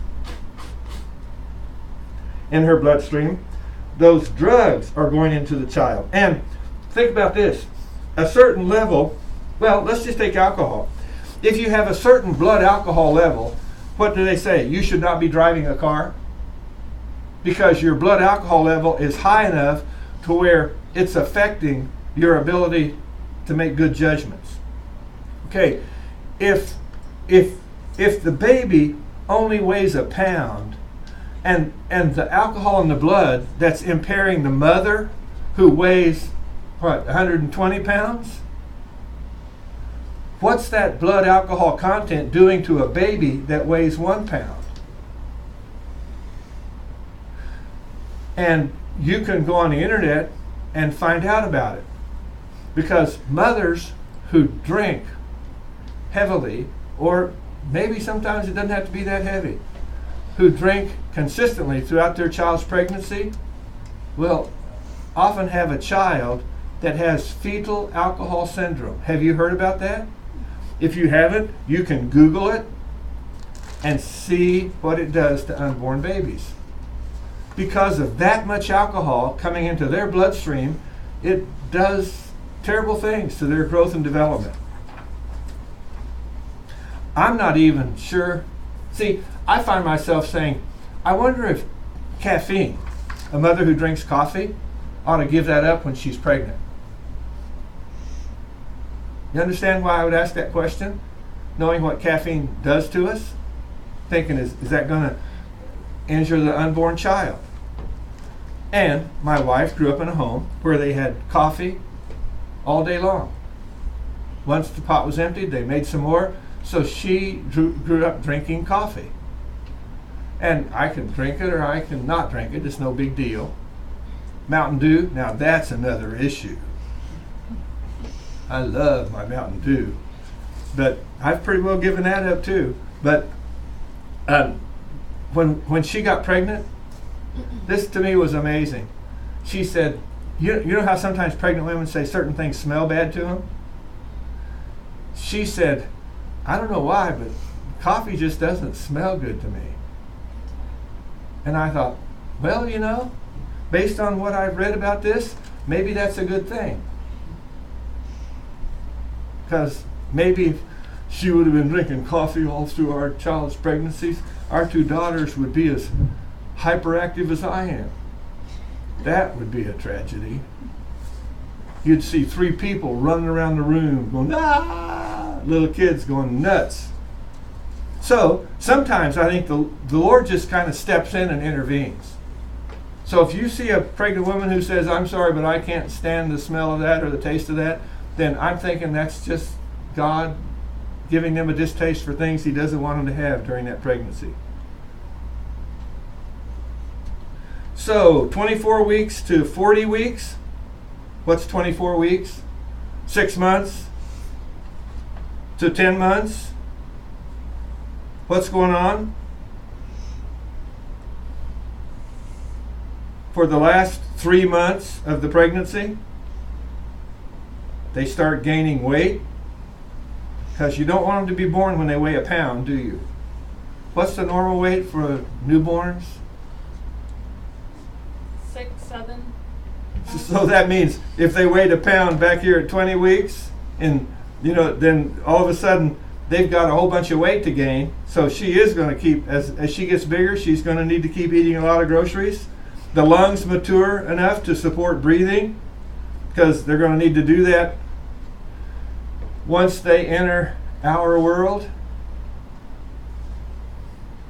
in her bloodstream, those drugs are going into the child. And think about this. A certain level, well, let's just take alcohol. If you have a certain blood alcohol level, what do they say? You should not be driving a car because your blood alcohol level is high enough to where it's affecting your ability to make good judgments. Okay, if the baby only weighs a pound and the alcohol in the blood that's impairing the mother who weighs, 120 pounds? What's that blood alcohol content doing to a baby that weighs 1 pound? And you can go on the internet and find out about it. Because mothers who drink heavily, or maybe sometimes it doesn't have to be that heavy, who drink consistently throughout their child's pregnancy, will often have a child that has fetal alcohol syndrome. Have you heard about that? If you haven't, you can Google it and see what it does to unborn babies. Because of that much alcohol coming into their bloodstream, it does terrible things to their growth and development. I'm not even sure. See, I find myself saying, I wonder if caffeine, a mother who drinks coffee, ought to give that up when she's pregnant. You understand why I would ask that question? Knowing what caffeine does to us? Thinking, is that going to injure the unborn child? And my wife grew up in a home where they had coffee all day long. Once the pot was emptied, they made some more. So she grew up drinking coffee. And I can drink it or I can not drink it. It's no big deal. Mountain Dew, now that's another issue. I love my Mountain Dew. But I've pretty well given that up too. But when she got pregnant, this to me was amazing. She said, you know how sometimes pregnant women say certain things smell bad to them? She said, I don't know why, but coffee just doesn't smell good to me. And I thought, well, you know, based on what I've read about this, maybe that's a good thing. Because maybe if she would have been drinking coffee all through our child's pregnancies, our two daughters would be as hyperactive as I am. That would be a tragedy. You'd see 3 people running around the room going, ah, little kids going nuts. So sometimes I think the Lord just kind of steps in and intervenes. So if you see a pregnant woman who says, I'm sorry, but I can't stand the smell of that or the taste of that, then I'm thinking that's just God giving them a distaste for things He doesn't want them to have during that pregnancy. So 24 weeks to 40 weeks. What's 24 weeks? 6 months to 10 months. What's going on? For the last 3 months of the pregnancy, they start gaining weight, because you don't want them to be born when they weigh a pound, do you? What's the normal weight for newborns? 6, 7. So that means if they weighed a pound back here at 20 weeks, and then all of a sudden they've got a whole bunch of weight to gain. So she is going to keep, as she gets bigger, she's going to need to keep eating a lot of groceries. The lungs mature enough to support breathing, because they're going to need to do that once they enter our world.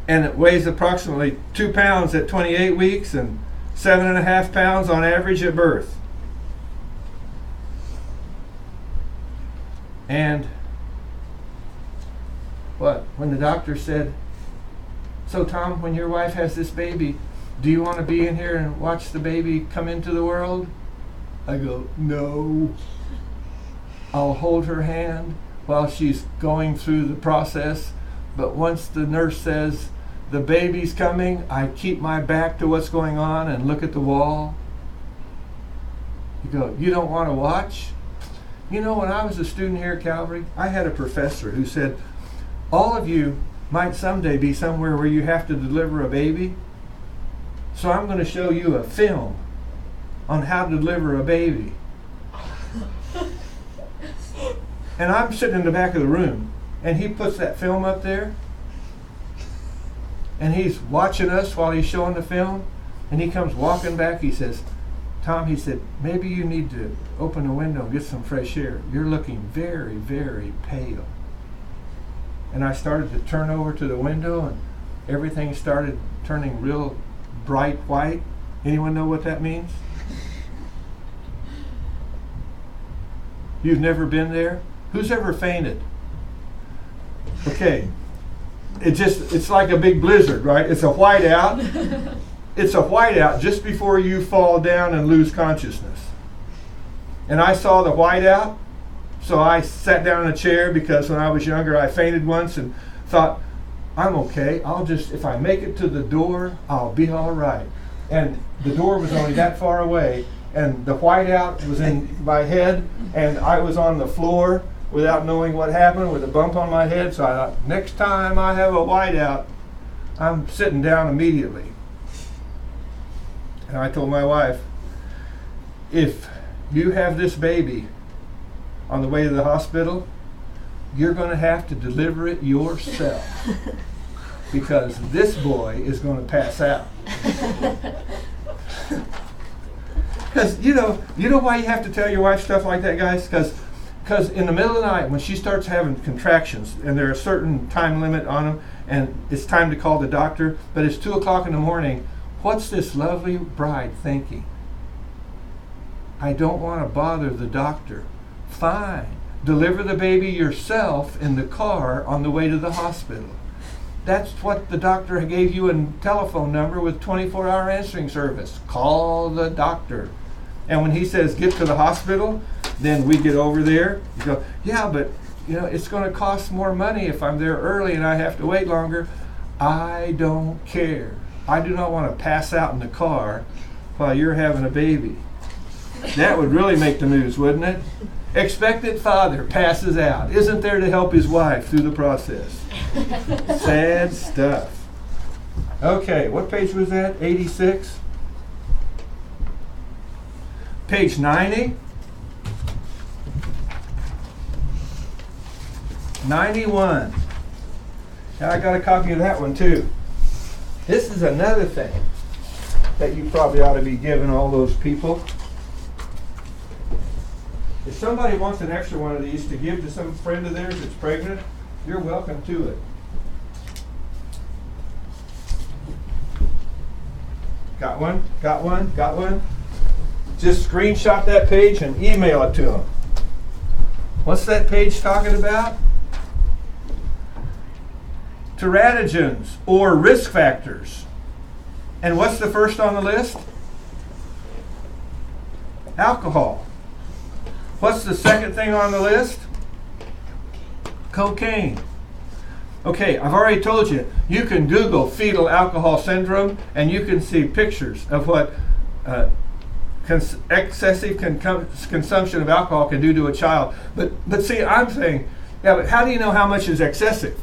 And it weighs approximately 2 pounds at 28 weeks and 7.5 pounds on average at birth. And when the doctor said, so Tom, when your wife has this baby, do you want to be in here and watch the baby come into the world? I go, no. I'll hold her hand while she's going through the process, but once the nurse says the baby's coming, I keep my back to what's going on and look at the wall. You go, you don't want to watch? You know, when I was a student here at Calvary, I had a professor who said, all of you might someday be somewhere where you have to deliver a baby, so I'm going to show you a film on how to deliver a baby. And I'm sitting in the back of the room, and he puts that film up there, and he's watching us while he's showing the film, and he comes walking back. He says, Tom, he said, maybe you need to open the window and get some fresh air. You're looking very, very pale. And I started to turn over to the window, and everything started turning real bright white. Anyone know what that means? You've never been there? Who's ever fainted? Okay. It's like a big blizzard, right? It's a whiteout. It's a whiteout just before you fall down and lose consciousness. And I saw the whiteout, so I sat down in a chair, because when I was younger I fainted once and thought, I'm okay. If I make it to the door, I'll be all right. And the door was only that far away, and the whiteout was in my head, and I was on the floor without knowing what happened, with a bump on my head. So I thought, next time I have a whiteout, I'm sitting down immediately. And I told my wife, if you have this baby on the way to the hospital, you're going to have to deliver it yourself, because this boy is going to pass out. Because you know why you have to tell your wife stuff like that, guys? Because in the middle of the night, when she starts having contractions, and there's a certain time limit on them, and it's time to call the doctor, but it's 2 o'clock in the morning, what's this lovely bride thinking? I don't want to bother the doctor. Fine. Deliver the baby yourself in the car on the way to the hospital. That's what the doctor gave you a telephone number with 24-hour answering service. Call the doctor. And when he says get to the hospital, then we get over there. You go, yeah, but it's going to cost more money if I'm there early and I have to wait longer. I don't care. I do not want to pass out in the car while you're having a baby. That would really make the news, wouldn't it? Expectant father passes out, isn't there to help his wife through the process. Sad stuff. Okay, what page was that? 86? Page 90? 91. Now I got a copy of that one too. This is another thing that you probably ought to be giving all those people. If somebody wants an extra one of these to give to some friend of theirs that's pregnant, you're welcome to it. Got one? Got one? Got one? Just screenshot that page and email it to them. What's that page talking about? Teratogens or risk factors. And what's the first on the list? Alcohol. What's the second thing on the list? Cocaine. Okay, I've already told you, you can Google fetal alcohol syndrome and you can see pictures of what excessive consumption of alcohol can do to a child. But see, I'm saying, yeah, but how do you know how much is excessive?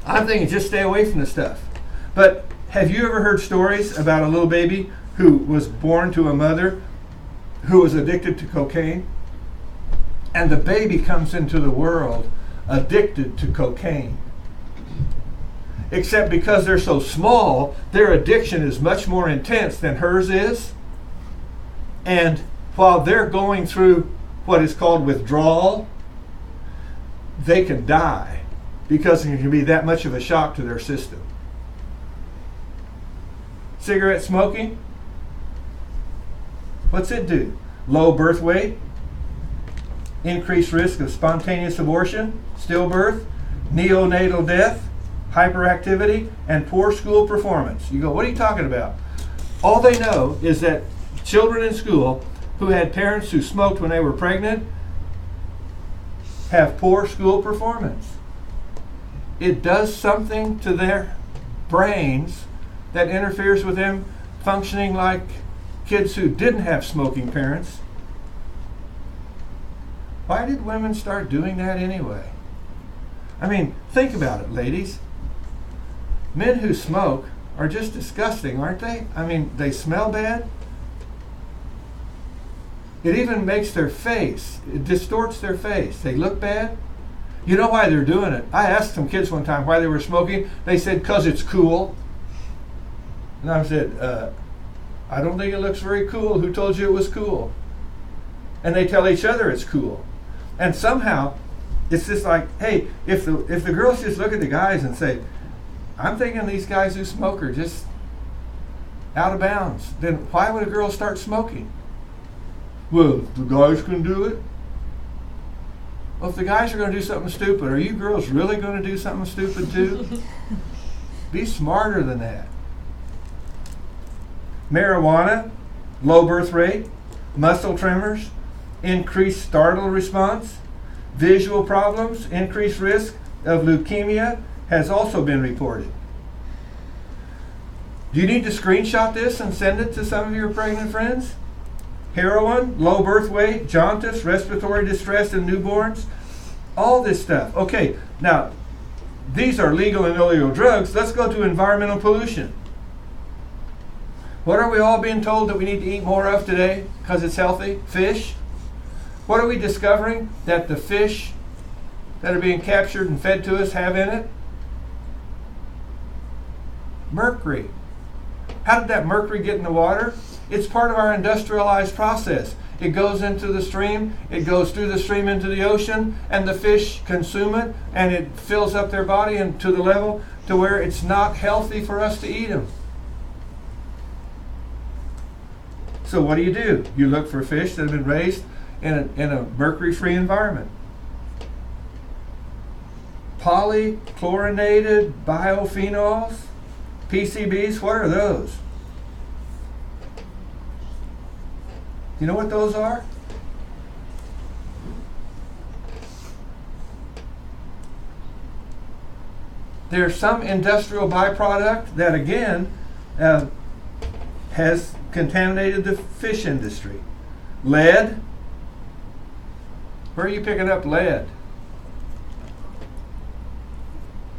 I'm thinking just stay away from the stuff. But have you ever heard stories about a little baby who was born to a mother who was addicted to cocaine? And the baby comes into the world addicted to cocaine. Except because they're so small, their addiction is much more intense than hers is. And while they're going through what is called withdrawal, they can die because it can be that much of a shock to their system. Cigarette smoking, what's it do? Low birth weight, increased risk of spontaneous abortion, stillbirth, neonatal death, hyperactivity, and poor school performance. You go, what are you talking about? All they know is that children in school who had parents who smoked when they were pregnant have poor school performance. It does something to their brains that interferes with them functioning like kids who didn't have smoking parents. Why did women start doing that anyway? I mean, think about it, ladies. Men who smoke are just disgusting, aren't they? I mean, they smell bad. It even makes their face, it distorts their face. They look bad. You know why they're doing it? I asked some kids one time why they were smoking. They said, 'cause it's cool. And I said, I don't think it looks very cool. Who told you it was cool? And they tell each other it's cool. And somehow, it's just like, hey, if the girls just look at the guys and say, I'm thinking these guys who smoke are just out of bounds, then why would a girl start smoking? Well, the guys can do it. Well, if the guys are going to do something stupid, are you girls really going to do something stupid too? Be smarter than that. Marijuana, low birth rate, muscle tremors, increased startle response, visual problems, increased risk of leukemia has also been reported. Do you need to screenshot this and send it to some of your pregnant friends? Heroin, low birth weight, jaundice, respiratory distress in newborns, all this stuff. Okay, now, these are legal and illegal drugs. Let's go to environmental pollution. What are we all being told that we need to eat more of today because it's healthy? Fish. What are we discovering that the fish that are being captured and fed to us have in it? Mercury. How did that mercury get in the water? It's part of our industrialized process. It goes into the stream, it goes through the stream into the ocean, and the fish consume it, and it fills up their body and to the level to where it's not healthy for us to eat them. So what do? You look for fish that have been raised in a mercury-free environment. Polychlorinated biophenols, PCBs, what are those? You know what those are? There's some industrial byproduct that, again, has contaminated the fish industry. Lead. Where are you picking up lead?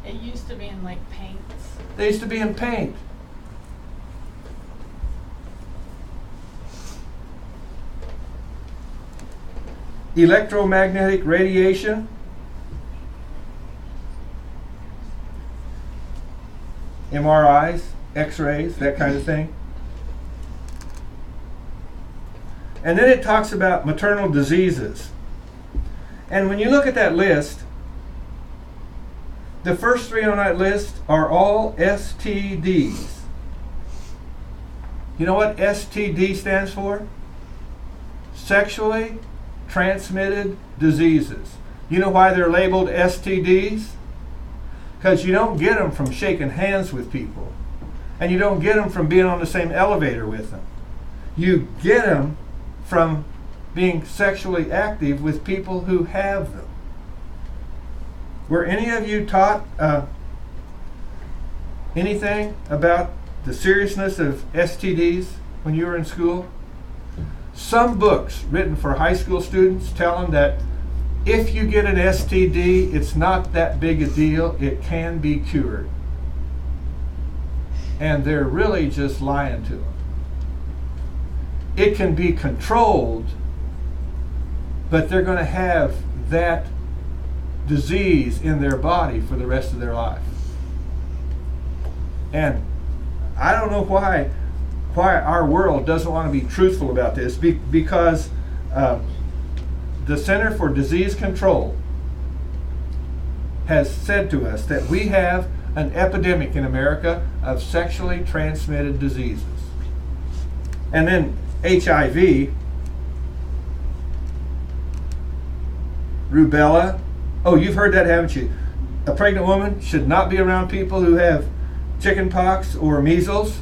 It used to be in like paints. They used to be in paint. Electromagnetic radiation. MRIs, X-rays, that kind of thing. And then it talks about maternal diseases. And when you look at that list, the first three on that list are all STDs. You know what STD stands for? Sexually transmitted diseases. You know why they're labeled STDs? Because you don't get them from shaking hands with people. And you don't get them from being on the same elevator with them. You get them from being sexually active with people who have them. Were any of you taught anything about the seriousness of STDs when you were in school? Some books written for high school students tell them that if you get an STD, it's not that big a deal. It can be cured. And they're really just lying to them. It can be controlled, but they're going to have that disease in their body for the rest of their life. And I don't know why our world doesn't want to be truthful about this, because the Center for Disease Control has said to us that we have an epidemic in America of sexually transmitted diseases. And then HIV, rubella. Oh, you've heard that, haven't you? A pregnant woman should not be around people who have chicken pox or measles.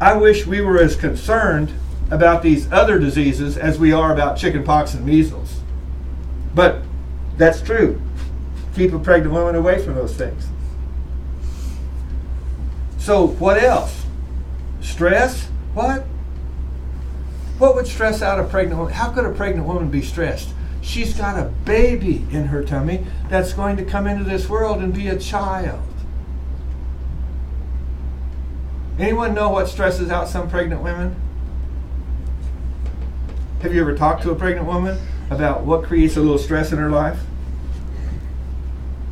I wish we were as concerned about these other diseases as we are about chicken pox and measles. But that's true. Keep a pregnant woman away from those things. So what else? Stress? What? What would stress out a pregnant woman? How could a pregnant woman be stressed? She's got a baby in her tummy that's going to come into this world and be a child. Anyone know what stresses out some pregnant women? Have you ever talked to a pregnant woman about what creates a little stress in her life?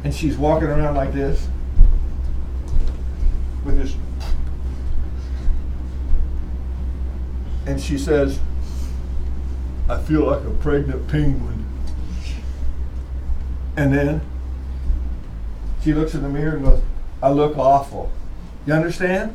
And she's walking around like this with this, and she says, "I feel like a pregnant penguin." And then she looks in the mirror and goes, "I look awful." You understand?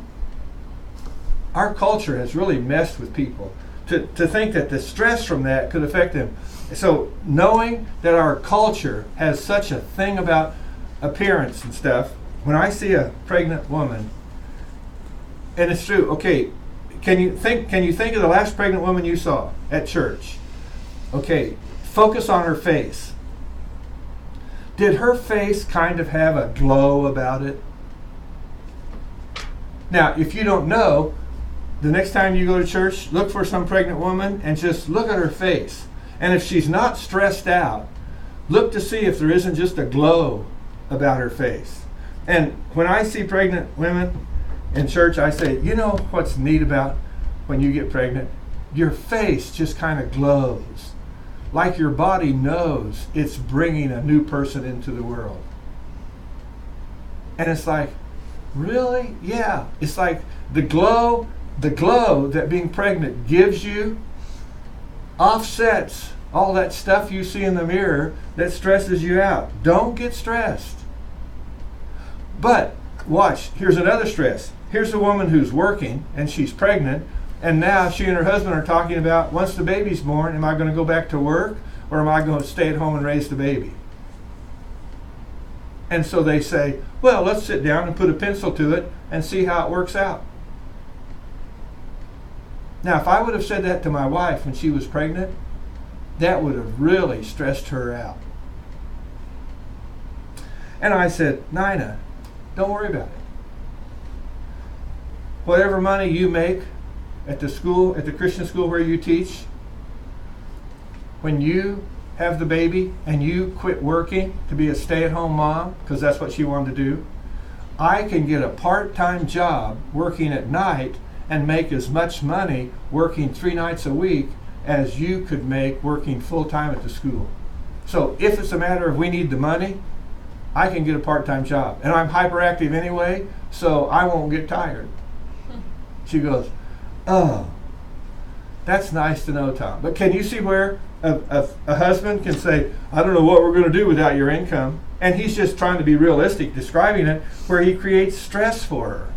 Our culture has really messed with people to think that the stress from that could affect them. So knowing that our culture has such a thing about appearance and stuff, when I see a pregnant woman, and it's true, okay, can you think of the last pregnant woman you saw at church? Okay, focus on her face. Did her face kind of have a glow about it? Now, if you don't know, the next time you go to church, look for some pregnant woman and just look at her face. And if she's not stressed out, look to see if there isn't just a glow about her face. And when I see pregnant women in church, I say, you know what's neat about when you get pregnant? Your face just kind of glows. Like your body knows it's bringing a new person into the world. And it's like, really? Yeah. It's like the glow that being pregnant gives you offsets all that stuff you see in the mirror that stresses you out. Don't get stressed. But watch, here's another stress. Here's a woman who's working and she's pregnant, and now she and her husband are talking about, once the baby's born, am I going to go back to work or am I going to stay at home and raise the baby? And so they say, well, let's sit down and put a pencil to it and see how it works out. Now, if I would have said that to my wife when she was pregnant, that would have really stressed her out. And I said, Nina, don't worry about it. Whatever money you make at the school, at the Christian school where you teach, when you have the baby and you quit working to be a stay-at-home mom, because that's what she wanted to do, I can get a part-time job working at night and make as much money working 3 nights a week as you could make working full-time at the school. So if it's a matter of we need the money, I can get a part-time job. And I'm hyperactive anyway, so I won't get tired. She goes, oh, that's nice to know, Tom. But can you see where a husband can say, I don't know what we're going to do without your income? And he's just trying to be realistic, describing it, where he creates stress for her.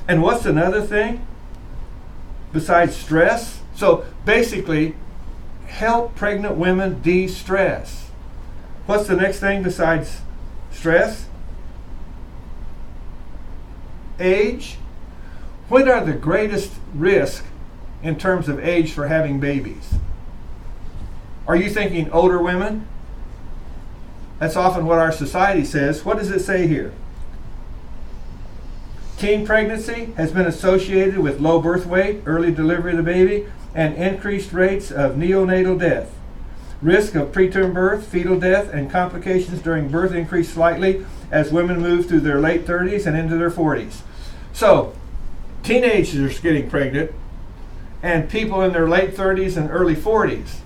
And what's another thing besides stress? So basically, help pregnant women de-stress. What's the next thing besides stress? Age. When are the greatest risk in terms of age for having babies? Are you thinking older women? That's often what our society says. What does it say here? Teen pregnancy has been associated with low birth weight, early delivery of the baby, and increased rates of neonatal death. Risk of preterm birth, fetal death, and complications during birth increase slightly as women move through their late 30s and into their 40s. So, teenagers getting pregnant and people in their late 30s and early 40s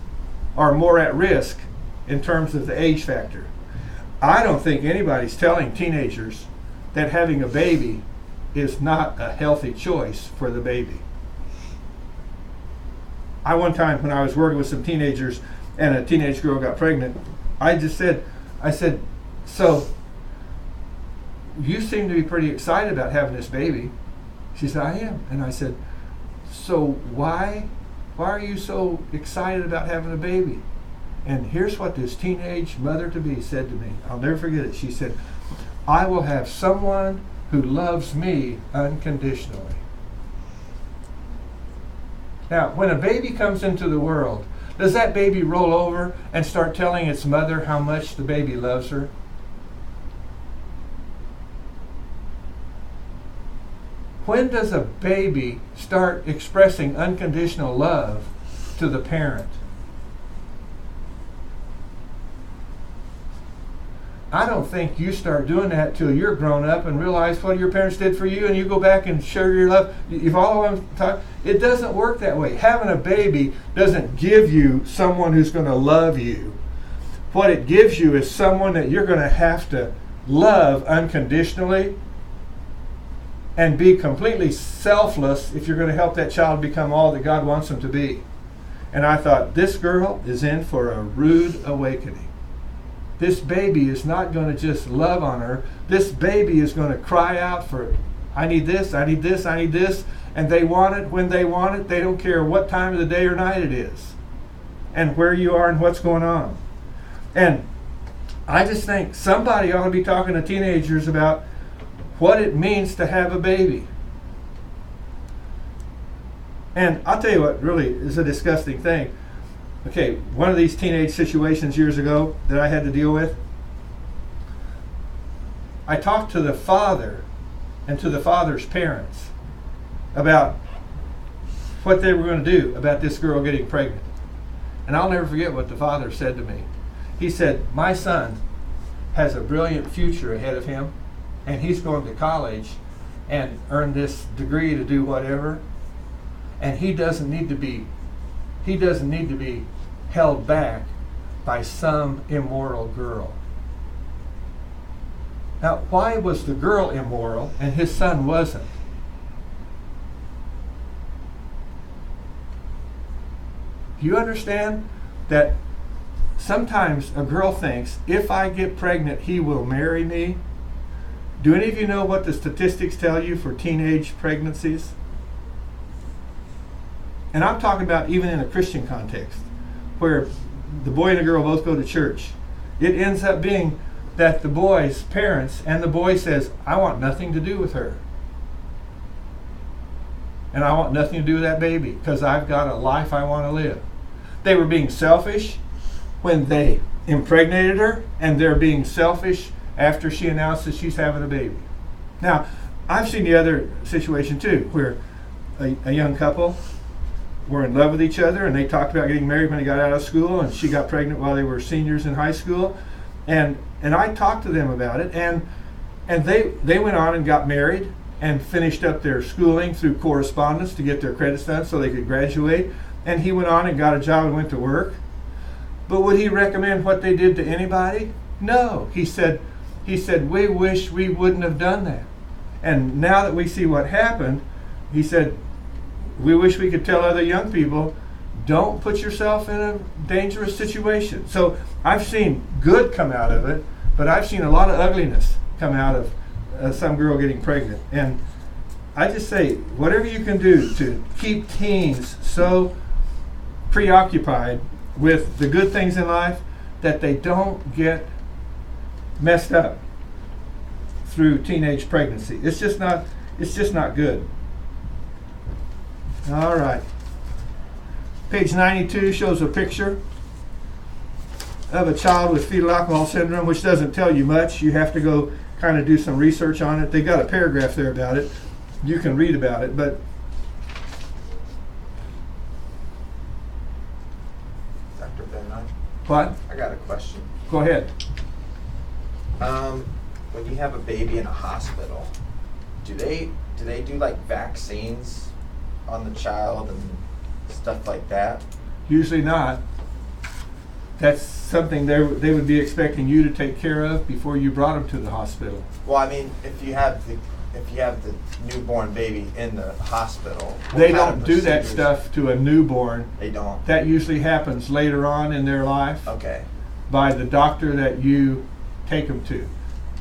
are more at risk in terms of the age factor. I don't think anybody's telling teenagers that having a baby is not a healthy choice for the baby. One time when I was working with some teenagers and a teenage girl got pregnant, I said, so you seem to be pretty excited about having this baby. She said, I am. And I said, so why are you so excited about having a baby? And here's what this teenage mother-to-be said to me. I'll never forget it. She said, I will have someone who loves me unconditionally. Now, when a baby comes into the world, does that baby roll over and start telling its mother how much the baby loves her? When does a baby start expressing unconditional love to the parent? I don't think you start doing that till you're grown up and realize what your parents did for you, and you go back and share your love. You follow what I'm talking? It doesn't work that way. Having a baby doesn't give you someone who's going to love you. What it gives you is someone that you're going to have to love unconditionally and be completely selfless if you're going to help that child become all that God wants them to be. And I thought, this girl is in for a rude awakening. This baby is not going to just love on her. This baby is going to cry out for, I need this, I need this, I need this. And they want it when they want it. They don't care what time of the day or night it is and where you are and what's going on. And I just think somebody ought to be talking to teenagers about what it means to have a baby. And I'll tell you what really is a disgusting thing. Okay, one of these teenage situations years ago that I had to deal with, I talked to the father and to the father's parents about what they were going to do about this girl getting pregnant. And I'll never forget what the father said to me. He said, my son has a brilliant future ahead of him, and he's going to college and earn this degree to do whatever, and he doesn't need to be held back by some immoral girl. Now, why was the girl immoral and his son wasn't? Do you understand that sometimes a girl thinks, if I get pregnant, he will marry me? Do any of you know what the statistics tell you for teenage pregnancies? And I'm talking about even in a Christian context, where the boy and the girl both go to church. It ends up being that the boy's parents and the boy says, I want nothing to do with her. and I want nothing to do with that baby because I've got a life I want to live. They were being selfish when they impregnated her, and they're being selfish after she announced that she's having a baby. Now, I've seen the other situation too, where a young couple were in love with each other, and they talked about getting married when they got out of school, and she got pregnant while they were seniors in high school, and I talked to them about it, and they went on and got married and finished up their schooling through correspondence to get their credits done so they could graduate, and he went on and got a job and went to work. But would he recommend what they did to anybody? No. He said, we wish we wouldn't have done that. And now that we see what happened, he said, we wish we could tell other young people, don't put yourself in a dangerous situation. So I've seen good come out of it, but I've seen a lot of ugliness come out of some girl getting pregnant. And I just say, whatever you can do to keep teens so preoccupied with the good things in life that they don't get messed up through teenage pregnancy. It's just not good. All right. Page 92 shows a picture of a child with fetal alcohol syndrome, which doesn't tell you much. You have to go kind of do some research on it. They got a paragraph there about it. You can read about it, but Dr. Bennett, what? I got a question. Go ahead. When you have a baby in a hospital, do they do like vaccines on the child and stuff like that? Usually not. That's something they would be expecting you to take care of before you brought them to the hospital. Well, I mean, if you have the newborn baby in the hospital, what They kind don't of do that procedures- stuff to a newborn. They don't. That usually happens later on in their life Okay. by the doctor that you take them to.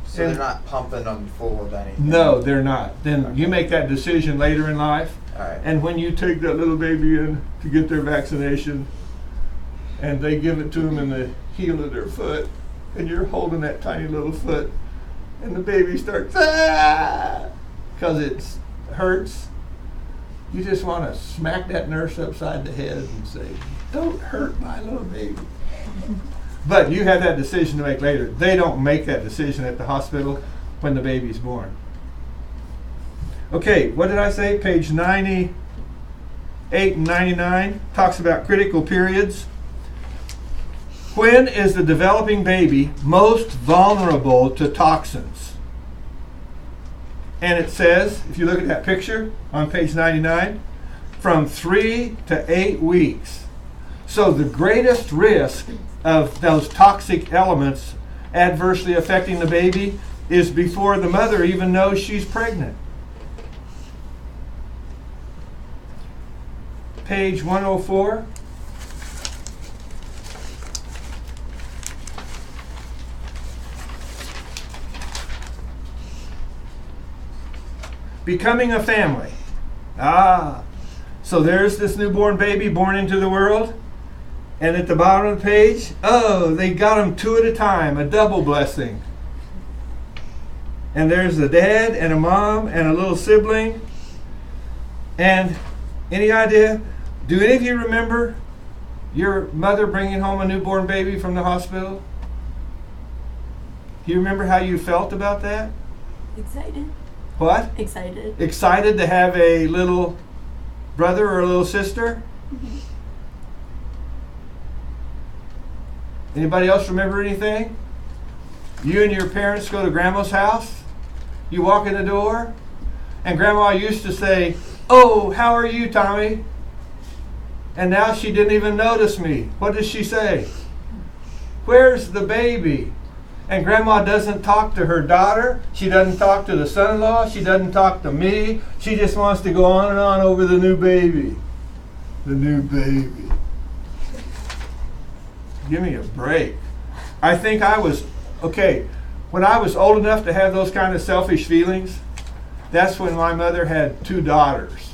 So And- they're not pumping them full of anything. No, they're not. Then Okay. you make that decision later in life. All right. And when you take that little baby in to get their vaccination, and they give it to them in the heel of their foot, and you're holding that tiny little foot, and the baby starts, because it hurts, you just want to smack that nurse upside the head and say, don't hurt my little baby. But you have that decision to make later. They don't make that decision at the hospital when the baby's born. Okay, what did I say? Page 98 and 99 talks about critical periods. When is the developing baby most vulnerable to toxins? And it says, if you look at that picture on page 99, from 3 to 8 weeks. So the greatest risk of those toxic elements adversely affecting the baby is before the mother even knows she's pregnant. Page 104. Becoming a family. So there's this newborn baby born into the world. And at the bottom of the page, they got them 2 at a time, a double blessing. And there's a dad and a mom and a little sibling. And any idea? Do any of you remember your mother bringing home a newborn baby from the hospital? Do you remember how you felt about that? Excited. What? Excited. Excited to have a little brother or a little sister? Mm-hmm. Anybody else remember anything? You and your parents go to Grandma's house. You walk in the door, and Grandma used to say, "Oh, how are you, Tommy?" And now she didn't even notice me. What does she say? "Where's the baby?" And Grandma doesn't talk to her daughter. She doesn't talk to the son-in-law. She doesn't talk to me. She just wants to go on and on over the new baby. The new baby. Give me a break. I think I was, when I was old enough to have those kind of selfish feelings, that's when my mother had 2 daughters.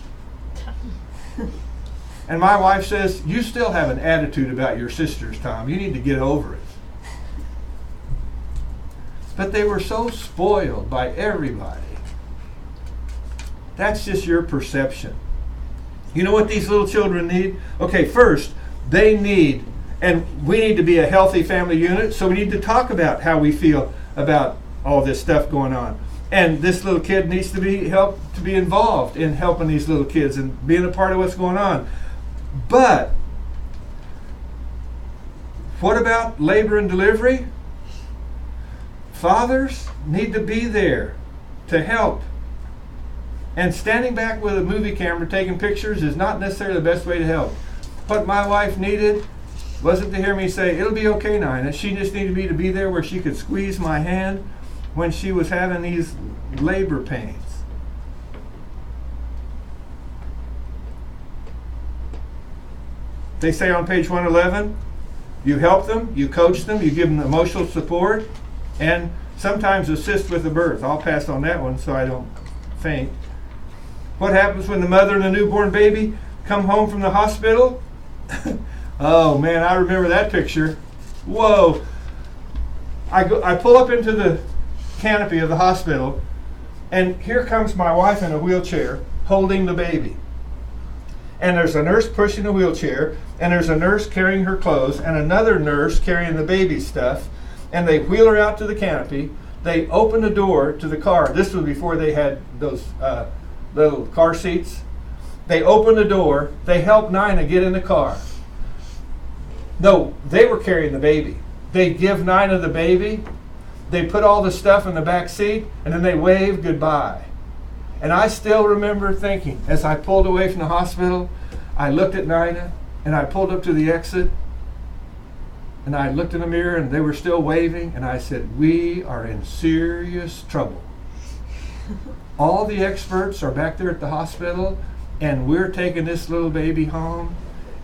And my wife says, you still have an attitude about your sisters, Tom. You need to get over it. But they were so spoiled by everybody. That's just your perception. You know what these little children need? Okay, first, they need, and we need to be a healthy family unit, so we need to talk about how we feel about all this stuff going on. And this little kid needs to be helped to be involved in helping these little kids and being a part of what's going on. But what about labor and delivery? Fathers need to be there to help. And standing back with a movie camera taking pictures is not necessarily the best way to help. What my wife needed wasn't to hear me say, "It'll be okay, Nina." She just needed me to be there where she could squeeze my hand when she was having these labor pains. They say on page 111, you help them, you coach them, you give them emotional support, and sometimes assist with the birth. I'll pass on that one so I don't faint. What happens when the mother and the newborn baby come home from the hospital? Oh man, I remember that picture. Whoa. I pull up into the canopy of the hospital, and here comes my wife in a wheelchair holding the baby. And there's a nurse pushing a wheelchair, and there's a nurse carrying her clothes, and another nurse carrying the baby stuff, and they wheel her out to the canopy. They open the door to the car. This was before they had those little car seats. They open the door. They help Nina get in the car. No, they were carrying the baby. They give Nina the baby. They put all the stuff in the back seat, and then they wave goodbye. And I still remember thinking, as I pulled away from the hospital, I looked at Nina, and I pulled up to the exit, and I looked in the mirror, and they were still waving, and I said, we are in serious trouble. All the experts are back there at the hospital, and we're taking this little baby home,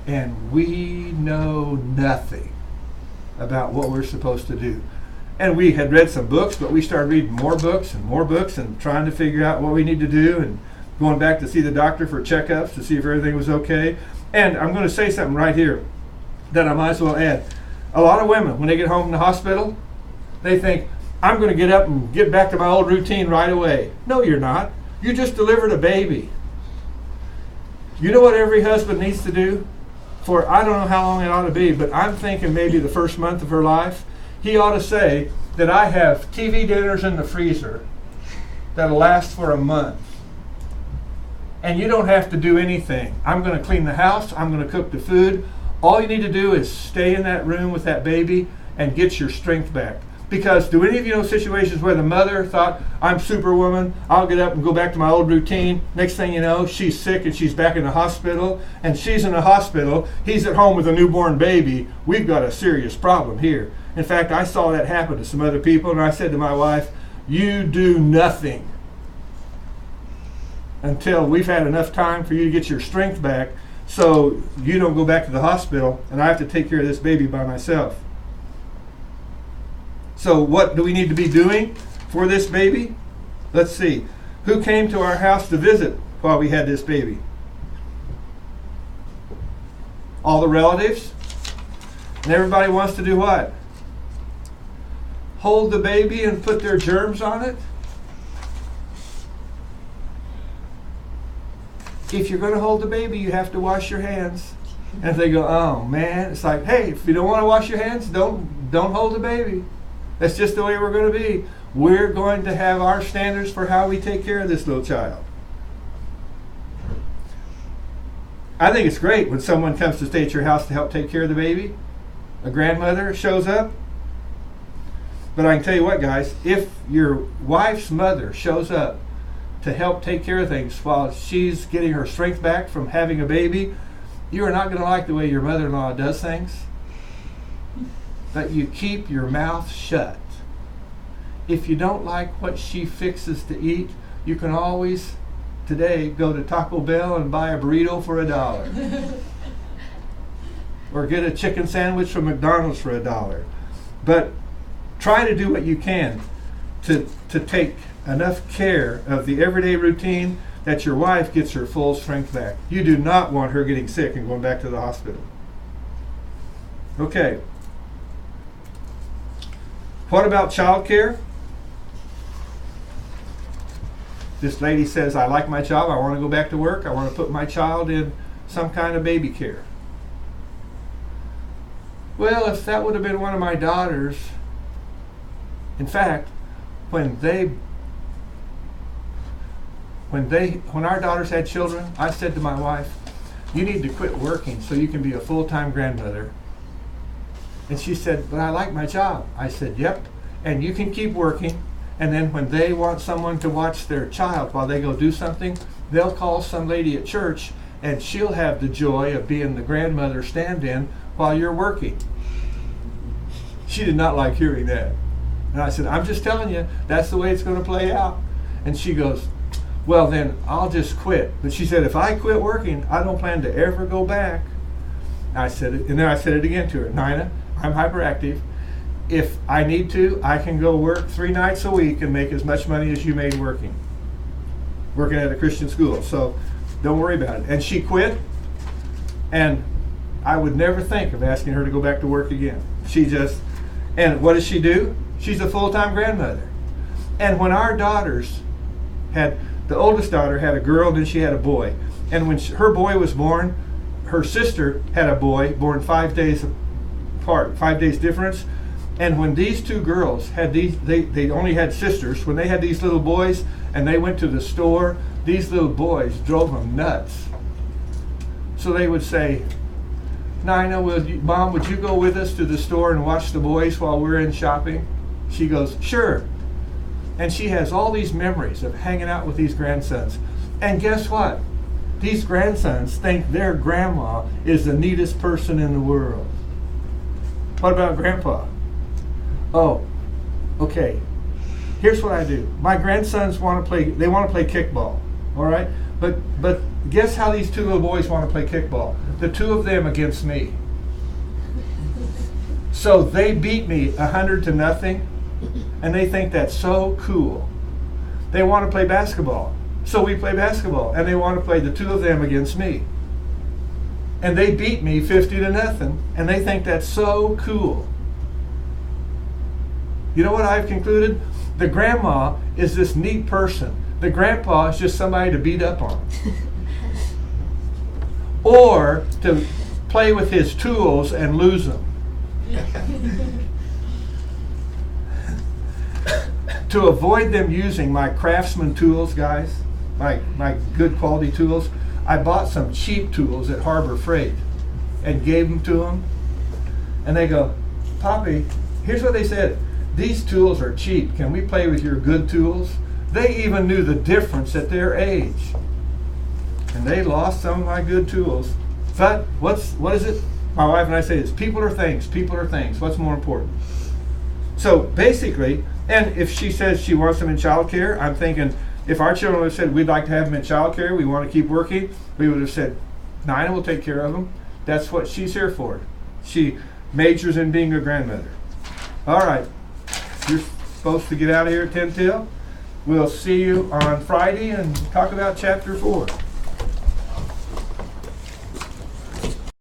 and we know nothing about what we're supposed to do. And we had read some books, but we started reading more books and trying to figure out what we need to do, and going back to see the doctor for checkups to see if everything was okay. And I'm going to say something right here that I might as well add. A lot of women, when they get home from the hospital, they think, I'm going to get up and get back to my old routine right away. No, you're not. You just delivered a baby. You know what every husband needs to do? For I don't know how long it ought to be, but I'm thinking maybe the first month of her life, he ought to say that I have TV dinners in the freezer that'll last for a month. And you don't have to do anything. I'm going to clean the house. I'm going to cook the food. All you need to do is stay in that room with that baby and get your strength back. Because do any of you know situations where the mother thought, I'm superwoman, I'll get up and go back to my old routine. Next thing you know, she's sick and she's back in the hospital. And she's in the hospital. He's at home with a newborn baby. We've got a serious problem here. In fact, I saw that happen to some other people, and I said to my wife, you do nothing until we've had enough time for you to get your strength back so you don't go back to the hospital and I have to take care of this baby by myself. So what do we need to be doing for this baby? Let's see. Who came to our house to visit while we had this baby? All the relatives. And everybody wants to do what? Hold the baby and put their germs on it? If you're going to hold the baby, you have to wash your hands. And if they go, oh man, it's like, hey, if you don't want to wash your hands, don't hold the baby. That's just the way we're going to be. We're going to have our standards for how we take care of this little child. I think it's great when someone comes to stay at your house to help take care of the baby. A grandmother shows up. But I can tell you what, guys, if your wife's mother shows up to help take care of things while she's getting her strength back from having a baby, you are not going to like the way your mother-in-law does things. But you keep your mouth shut. If you don't like what she fixes to eat, you can always today go to Taco Bell and buy a burrito for $1. Or get a chicken sandwich from McDonald's for $1. But try to do what you can to take enough care of the everyday routine that your wife gets her full strength back. You do not want her getting sick and going back to the hospital. Okay. What about child care? This lady says, I like my job, I want to go back to work, I want to put my child in some kind of baby care. Well, if that would have been one of my daughters, in fact, when our daughters had children, I said to my wife, you need to quit working so you can be a full-time grandmother. And she said, but I like my job. I said, yep, and you can keep working, and then when they want someone to watch their child while they go do something, they'll call some lady at church, and she'll have the joy of being the grandmother stand-in while you're working. She did not like hearing that. And I said, I'm just telling you, that's the way it's going to play out. And she goes, well, then I'll just quit. But she said, if I quit working, I don't plan to ever go back. I said it, and then I said it again to her, Nina, I'm hyperactive. If I need to, I can go work 3 nights a week and make as much money as you made working at a Christian school. So don't worry about it. And she quit, and I would never think of asking her to go back to work again. And what does she do? She's a full-time grandmother. And when our daughters the oldest daughter had a girl, then she had a boy. And when her boy was born, her sister had a boy born 5 days apart, 5 days difference. And when these two girls had they only had sisters. When they had these little boys and they went to the store, these little boys drove them nuts. So they would say, Nina, Mom, would you go with us to the store and watch the boys while we're in shopping? She goes, sure. And she has all these memories of hanging out with these grandsons. And guess what? These grandsons think their grandma is the neatest person in the world. What about Grandpa? Oh, okay. Here's what I do. My grandsons want to play kickball, all right? But guess how these two little boys want to play kickball? The two of them against me. So they beat me 100-0, and they think that's so cool. They want to play basketball. So we play basketball, and they want to play the two of them against me. And they beat me 50-0, and they think that's so cool. You know what I've concluded? The grandma is this neat person. The grandpa is just somebody to beat up on. Or to play with his tools and lose them. To avoid them using my Craftsman tools, guys, my good quality tools, I bought some cheap tools at Harbor Freight and gave them to them. And they go, Poppy, here's what they said. These tools are cheap. Can we play with your good tools? They even knew the difference at their age. And they lost some of my good tools. But what is it? My wife and I say this, people are things, people are things. What's more important? So basically, and if she says she wants them in child care, I'm thinking, if our children would have said we'd like to have them in child care, we want to keep working, we would have said, Nina will take care of them. That's what she's here for. She majors in being a grandmother. All right, you're supposed to get out of here at 10 till. We'll see you on Friday and talk about chapter 4.